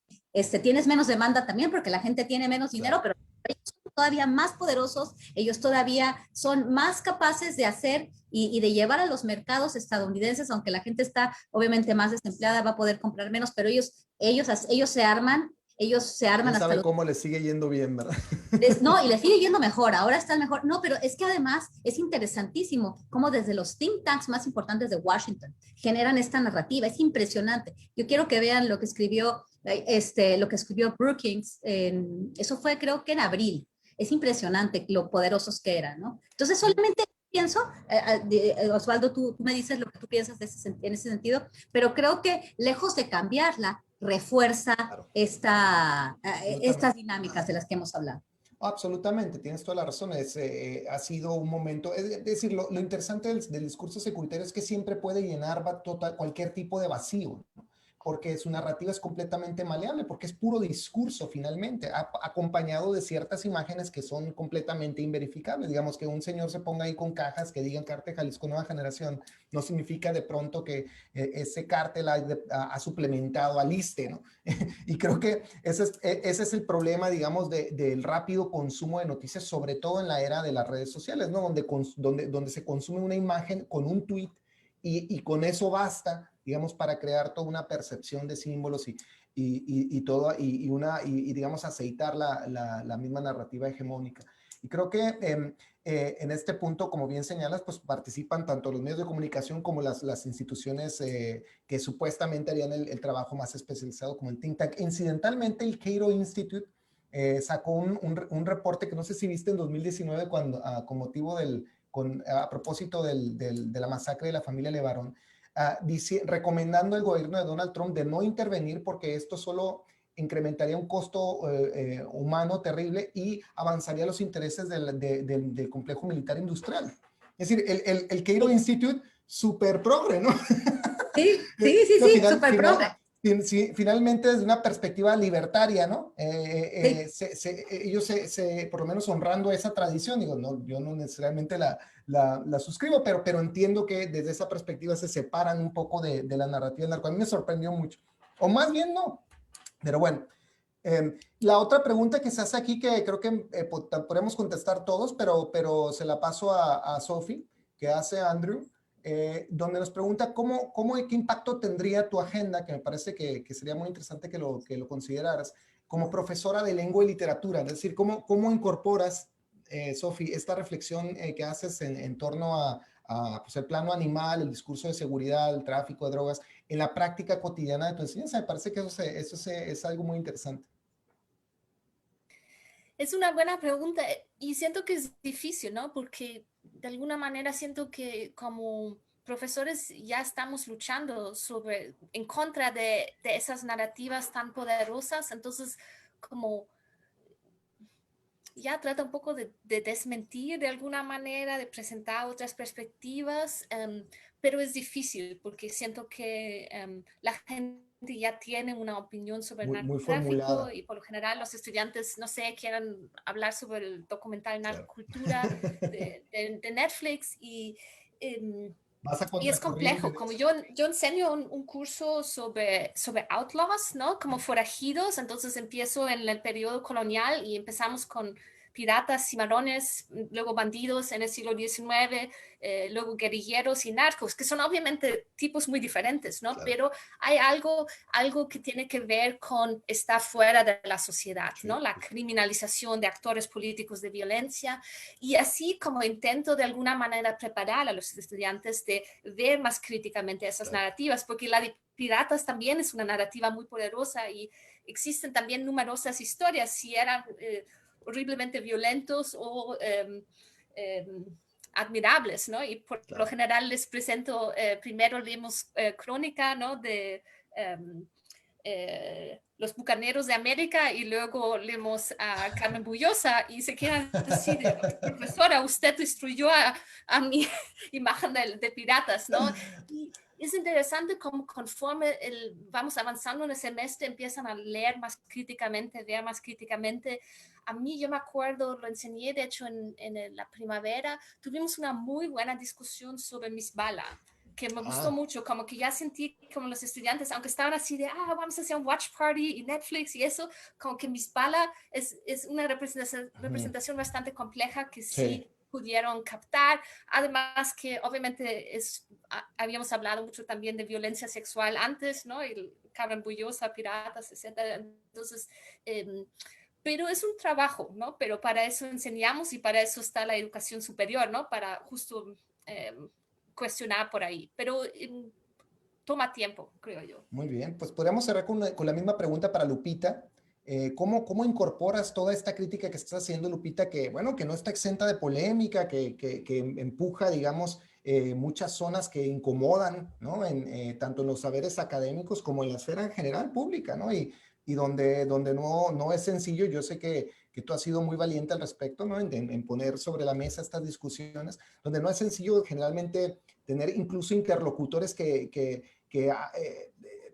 tienes menos demanda también porque la gente tiene menos dinero, pero ellos son todavía más poderosos, ellos todavía son más capaces de hacer y de llevar a los mercados estadounidenses, aunque la gente está obviamente más desempleada, va a poder comprar menos, pero ellos se arman. Ellos se arman hasta sabe cómo les sigue yendo bien, ¿verdad? No, y les sigue yendo mejor, ahora están mejor. No, pero es que además es interesantísimo cómo desde los think tanks más importantes de Washington generan esta narrativa, es impresionante. Yo quiero que vean lo que escribió Brookings, eso fue creo que en abril. Es impresionante lo poderosos que eran, ¿no? Entonces solamente pienso, Osvaldo, tú me dices lo que tú piensas en ese sentido, pero creo que lejos de cambiarla, refuerza Claro. estas dinámicas de las que hemos hablado. Absolutamente, tienes toda la razón. Ha sido un momento, es decir, lo interesante del discurso securitario es que siempre puede llenar cualquier tipo de vacío, ¿no? Porque su narrativa es completamente maleable, porque es puro discurso finalmente, acompañado de ciertas imágenes que son completamente inverificables. Digamos que un señor se ponga ahí con cajas que digan Cártel Jalisco Nueva Generación, no significa de pronto que ese cártel ha suplementado al ISSSTE, ¿no? Y creo que ese es el problema, digamos, del rápido consumo de noticias, sobre todo en la era de las redes sociales, ¿no? Donde se consume una imagen con un tweet y con eso basta, digamos, para crear toda una percepción de símbolos y digamos, aceitar la misma narrativa hegemónica. Y creo que en este punto, como bien señalas, pues participan tanto los medios de comunicación como las instituciones que supuestamente harían el trabajo más especializado, como el think tank. Incidentalmente, el Cato Institute sacó un reporte que no sé si viste en 2019 con motivo a propósito de la masacre de la familia Levarón, recomendando al gobierno de Donald Trump de no intervenir porque esto solo incrementaría un costo humano terrible y avanzaría los intereses del complejo militar industrial. Es decir, el Cato Institute, super progre, ¿no? Sí, super progre. Finalmente, desde una perspectiva libertaria, ¿no? Ellos por lo menos honrando esa tradición, digo, no, yo no necesariamente la suscribo, pero entiendo que desde esa perspectiva se separan un poco de la narrativa del narco. A mí me sorprendió mucho, o más bien no, pero bueno. La otra pregunta que se hace aquí, que creo que podemos contestar todos, pero se la paso a Sophie, que hace Andrew, donde nos pregunta qué impacto tendría tu agenda, que me parece que sería muy interesante que lo consideraras, como profesora de lengua y literatura. Es decir, cómo incorporas, Sophie, esta reflexión que haces en torno a pues el plano animal, el discurso de seguridad, el tráfico de drogas, en la práctica cotidiana de tu enseñanza. Me parece que eso es algo muy interesante. Es una buena pregunta y siento que es difícil, ¿no? Porque de alguna manera siento que como profesores ya estamos luchando en contra de esas narrativas tan poderosas, entonces como ya trata un poco de desmentir de alguna manera, de presentar otras perspectivas, pero es difícil porque siento que la gente ya tiene una opinión sobre el Muy narcotráfico formulada. y por lo general los estudiantes, no sé, quieren hablar sobre el documental Claro. Narcocultura de Netflix Vas a y es contracorriente complejo, de como eso. yo enseño un curso sobre outlaws, ¿no? Como forajidos, entonces empiezo en el periodo colonial y empezamos con piratas, cimarrones, luego bandidos en el siglo XIX, luego guerrilleros y narcos, que son obviamente tipos muy diferentes, ¿no? Claro. Pero hay algo que tiene que ver con estar fuera de la sociedad, Sí, ¿no? La criminalización de actores políticos de violencia, y así como intento de alguna manera preparar a los estudiantes de ver más críticamente esas claro. narrativas, porque la de piratas también es una narrativa muy poderosa y existen también numerosas historias, si eran horriblemente violentos o admirables, ¿no? Y por Claro. lo general les presento, primero leemos crónica, ¿no? De los bucaneros de América y luego leemos a Carmen Bullosa y se quedan así de, profesora, usted destruyó a mi imagen de piratas, ¿no? Y es interesante como conforme vamos avanzando en el semestre empiezan a leer más críticamente, ver más críticamente. A mí, yo me acuerdo, lo enseñé, de hecho, en la primavera, tuvimos una muy buena discusión sobre Miss Bala, que me gustó mucho, como que ya sentí como los estudiantes, aunque estaban así de, vamos a hacer un watch party y Netflix y eso, como que Miss Bala es una representación bastante compleja que sí pudieron captar, además que obviamente habíamos hablado mucho también de violencia sexual antes, ¿no? Y Carmen Bullosa, piratas, etcétera. Entonces, pero es un trabajo, ¿no? Pero para eso enseñamos y para eso está la educación superior, ¿no? Para justo cuestionar por ahí, pero toma tiempo, creo yo. Muy bien, pues podríamos cerrar con la misma pregunta para Lupita. ¿Cómo incorporas toda esta crítica que estás haciendo, Lupita, que, bueno, que no está exenta de polémica, que empuja, digamos, muchas zonas que incomodan, ¿no? Tanto en los saberes académicos como en la esfera en general pública, ¿no? Y donde no es sencillo. Yo sé que tú has sido muy valiente al respecto, ¿no? En poner sobre la mesa estas discusiones, donde no es sencillo generalmente tener incluso interlocutores que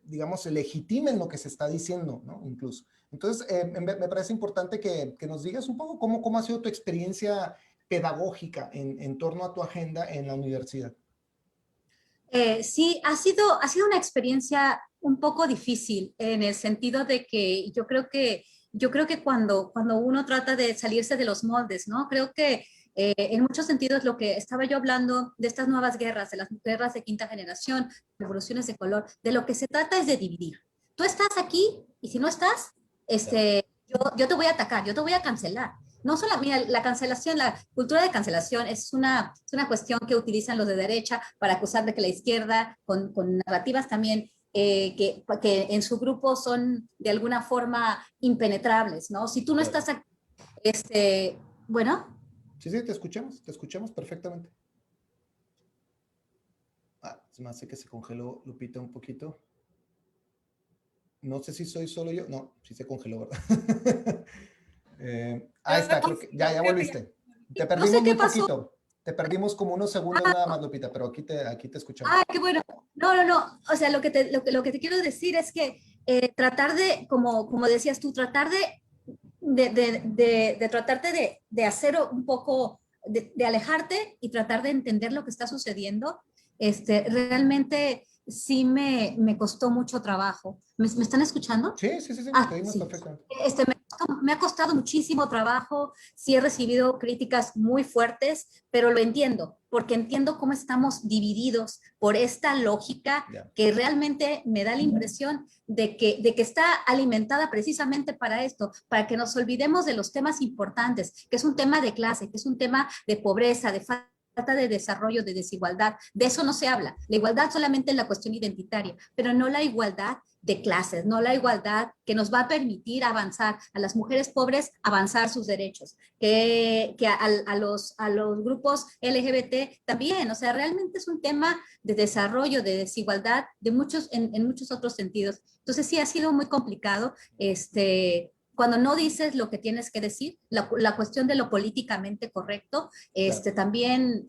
digamos, legitimen lo que se está diciendo, ¿no? Incluso. Entonces, me parece importante que nos digas un poco cómo ha sido tu experiencia pedagógica en torno a tu agenda en la universidad. Sí, ha sido una experiencia un poco difícil en el sentido de que yo creo que cuando uno trata de salirse de los moldes, ¿no? Creo que en muchos sentidos lo que estaba yo hablando de estas nuevas guerras, de las guerras de quinta generación, revoluciones de color, de lo que se trata es de dividir. Tú estás aquí y si no estás, yo te voy a atacar, yo te voy a cancelar. No solo, mira, la cancelación, la cultura de cancelación es una cuestión que utilizan los de derecha para acusar de que la izquierda, con narrativas también que en su grupo son de alguna forma impenetrables, ¿no? Si tú no estás aquí, bueno. Sí, te escuchamos perfectamente. Se me hace que se congeló Lupita un poquito. No sé si soy solo yo. No, sí se congeló, ¿verdad? Ahí está, creo que ya volviste. Te No sé perdimos qué muy pasó. poquito. Te perdimos como unos segundos nada más, Lupita, pero aquí te escuchamos. Qué bueno. No. O sea, lo que te quiero decir es que tratar de, como decías tú, tratar de tratarte de hacer un poco, de alejarte y tratar de entender lo que está sucediendo, realmente sí me costó mucho trabajo. ¿Me están escuchando? Sí, te oímos Sí. perfectamente. Me ha costado muchísimo trabajo, sí he recibido críticas muy fuertes, pero lo entiendo, porque entiendo cómo estamos divididos por esta lógica que realmente me da la impresión de que está alimentada precisamente para esto, para que nos olvidemos de los temas importantes, que es un tema de clase, que es un tema de pobreza, de falta de desarrollo, de desigualdad. De eso no se habla. La igualdad solamente es la cuestión identitaria, pero no la igualdad de clases, no la igualdad que nos va a permitir avanzar a las mujeres pobres, avanzar sus derechos, que a los grupos LGBT también. O sea, realmente es un tema de desarrollo, de desigualdad, de muchos, en muchos otros sentidos. Entonces sí ha sido muy complicado, cuando no dices lo que tienes que decir, la cuestión de lo políticamente correcto, también,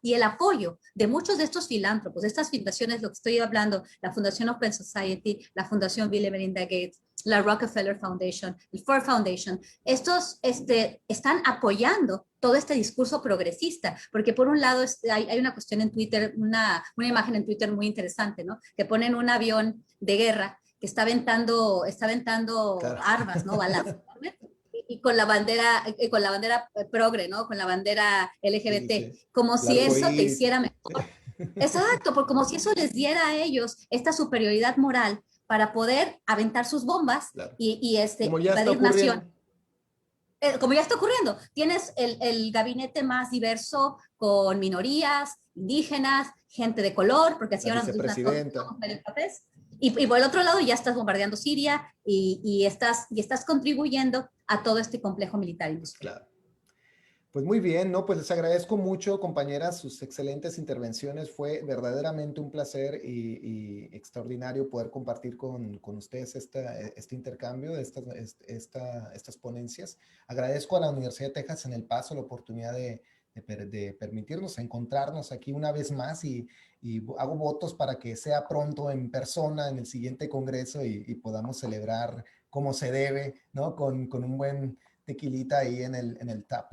y el apoyo de muchos de estos filántropos, de estas fundaciones, lo que estoy hablando, la Fundación Open Society, la Fundación Bill y Melinda Gates, la Rockefeller Foundation, el Ford Foundation, estos están apoyando todo este discurso progresista, porque por un lado hay una cuestión en Twitter, una imagen en Twitter muy interesante, ¿no? Que ponen un avión de guerra que está aventando Claro. armas, ¿no? Balas, y con la bandera progre, ¿no? Con la bandera LGBT, Sí, sí. como El si eso te arcoíris. hiciera mejor. Exacto, como si eso les diera a ellos esta superioridad moral para poder aventar sus bombas Claro. y Como ya está invadir ocurriendo. nación. Como ya está ocurriendo, tienes el gabinete más diverso con minorías, indígenas, gente de color, porque así La ahora nos dicen a todos vicepresidenta. somos medio cafés. Y por el otro lado ya estás bombardeando Siria y estás contribuyendo a todo este complejo militar industrial. Claro. Pues muy bien, ¿no? Pues les agradezco mucho, compañeras, sus excelentes intervenciones. Fue verdaderamente un placer y extraordinario poder compartir con ustedes este intercambio, estas ponencias. Agradezco a la Universidad de Texas en El Paso la oportunidad de permitirnos encontrarnos aquí una vez más y hago votos para que sea pronto en persona en el siguiente congreso y podamos celebrar como se debe, ¿no? Con un buen tequilita ahí en el TAP.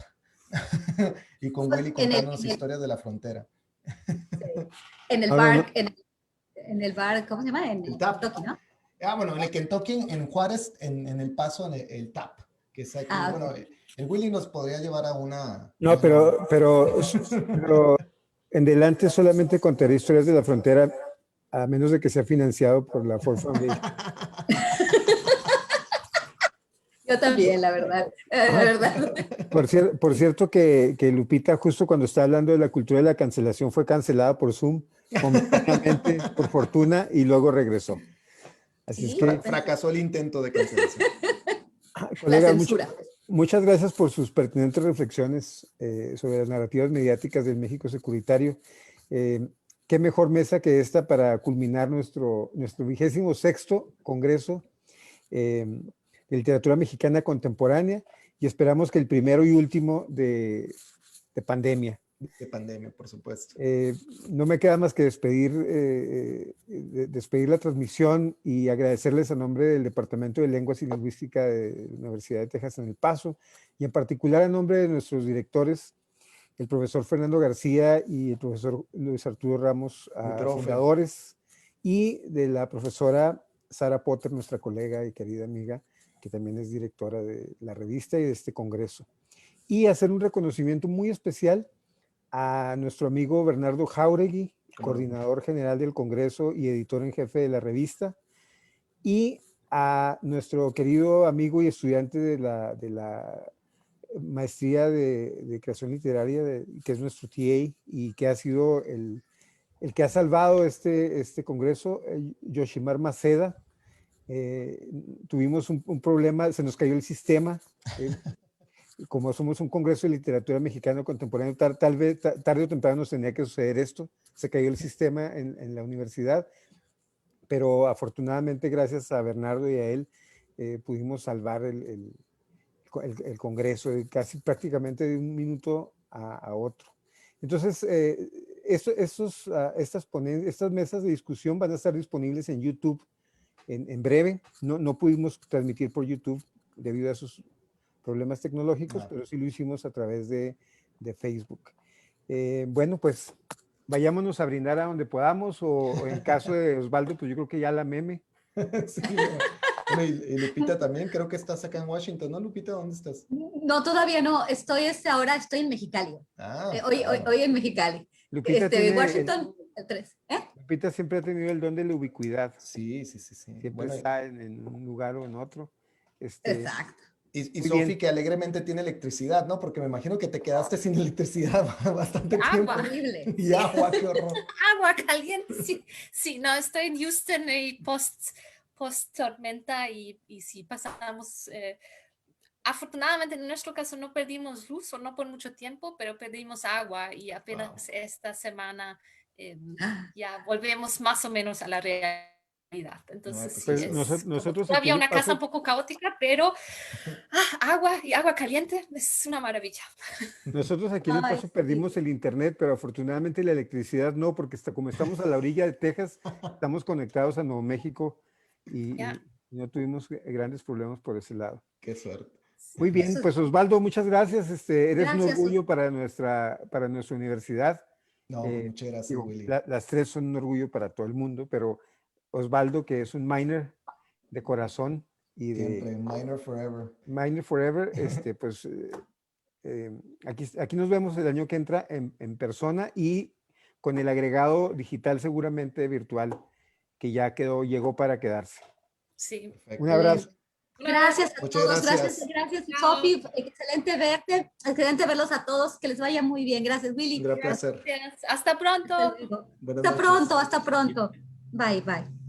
Y con Willy contándonos historias de la frontera. En el Ahora, bar, en el bar, ¿cómo se llama? En El el TAP. Kentucky, ¿no? Bueno, en el Kentucky, en Juárez, en El Paso, el TAP, que es aquí. Bueno, Ok. el Willy nos podría llevar a una... no, pero en delante solamente contaré historias de la frontera, a menos de que sea financiado por la Ford Foundation. Yo también, la verdad. La verdad. Por cierto que Lupita, justo cuando está hablando de la cultura de la cancelación, fue cancelada por Zoom momentáneamente, por fortuna, y luego regresó. Así es Sí, que, Fracasó el intento de cancelación. la colegas, censura. muchas gracias por sus pertinentes reflexiones sobre las narrativas mediáticas del México securitario. Qué mejor mesa que esta para culminar nuestro 26º Congreso de Literatura Mexicana Contemporánea, y esperamos que el primero y último de pandemia. De pandemia, por supuesto. No me queda más que despedir la transmisión y agradecerles a nombre del Departamento de Lenguas y Lingüística de la Universidad de Texas en El Paso, y en particular a nombre de nuestros directores, el profesor Fernando García y el profesor Luis Arturo Ramos, fundadores, y de la profesora Sara Potter, nuestra colega y querida amiga, que también es directora de la revista y de este congreso. Y hacer un reconocimiento muy especial a nuestro amigo Bernardo Jáuregui, coordinador general del Congreso y editor en jefe de la revista, y a nuestro querido amigo y estudiante de la maestría de creación literaria, que es nuestro TA y que ha sido el que ha salvado este Congreso, Yoshimar Maceda. Tuvimos un problema, se nos cayó el sistema. Como somos un Congreso de Literatura Mexicana Contemporánea, tal vez tarde o temprano nos tenía que suceder esto. Se cayó el sistema en la universidad, pero afortunadamente gracias a Bernardo y a él pudimos salvar el Congreso casi prácticamente de un minuto a otro. Entonces, estas mesas de discusión van a estar disponibles en YouTube en breve. No pudimos transmitir por YouTube debido a esos problemas tecnológicos, pero sí lo hicimos a través de Facebook. Bueno, pues vayámonos a brindar a donde podamos, o en caso de Osvaldo, pues yo creo que ya la meme. Sí, bueno, y Lupita también, creo que estás acá en Washington, ¿no, Lupita? ¿Dónde estás? No, todavía no. Ahora estoy en Mexicali. Hoy en Mexicali. Lupita Washington, el 3. Lupita siempre ha tenido el don de la ubicuidad. Sí. Siempre bueno, está en un lugar o en otro. Exacto. Y Sofi, que alegremente tiene electricidad, ¿no? Porque me imagino que te quedaste sin electricidad bastante tiempo. Horrible. Y agua, qué horror. Agua caliente, sí, no, estoy en Houston y post tormenta y sí pasamos, afortunadamente en nuestro caso no perdimos luz o no por mucho tiempo, pero perdimos agua y apenas esta semana ya volvemos más o menos a la realidad. Entonces, pues sí, nosotros aquí todavía en una El casa Paso, un poco caótica, pero agua y agua caliente es una maravilla. nosotros aquí en El Ay, Paso sí. perdimos el internet, pero afortunadamente la electricidad no, porque como estamos a la orilla de Texas, estamos conectados a Nuevo México Ya. y no tuvimos grandes problemas por ese lado. Qué suerte. Muy bien, Eso es- pues Osvaldo, muchas gracias. Eres un Gracias. orgullo para nuestra universidad. No, pues muchas gracias, Digo, Willy. las tres son un orgullo para todo el mundo, pero Osvaldo, que es un miner de corazón y de Siempre, minor forever. Miner Forever, pues aquí nos vemos el año que entra en persona y con el agregado digital seguramente virtual que ya llegó para quedarse. Sí. Perfecto. Un abrazo. Gracias a Muchas todos, gracias. gracias Chao. Sofi, excelente verte, excelente verlos a todos, que les vaya muy bien, gracias Un Willy. gran placer. Gracias. Hasta pronto. Hasta luego. Buenas Hasta noches. pronto, hasta pronto. Bye, bye.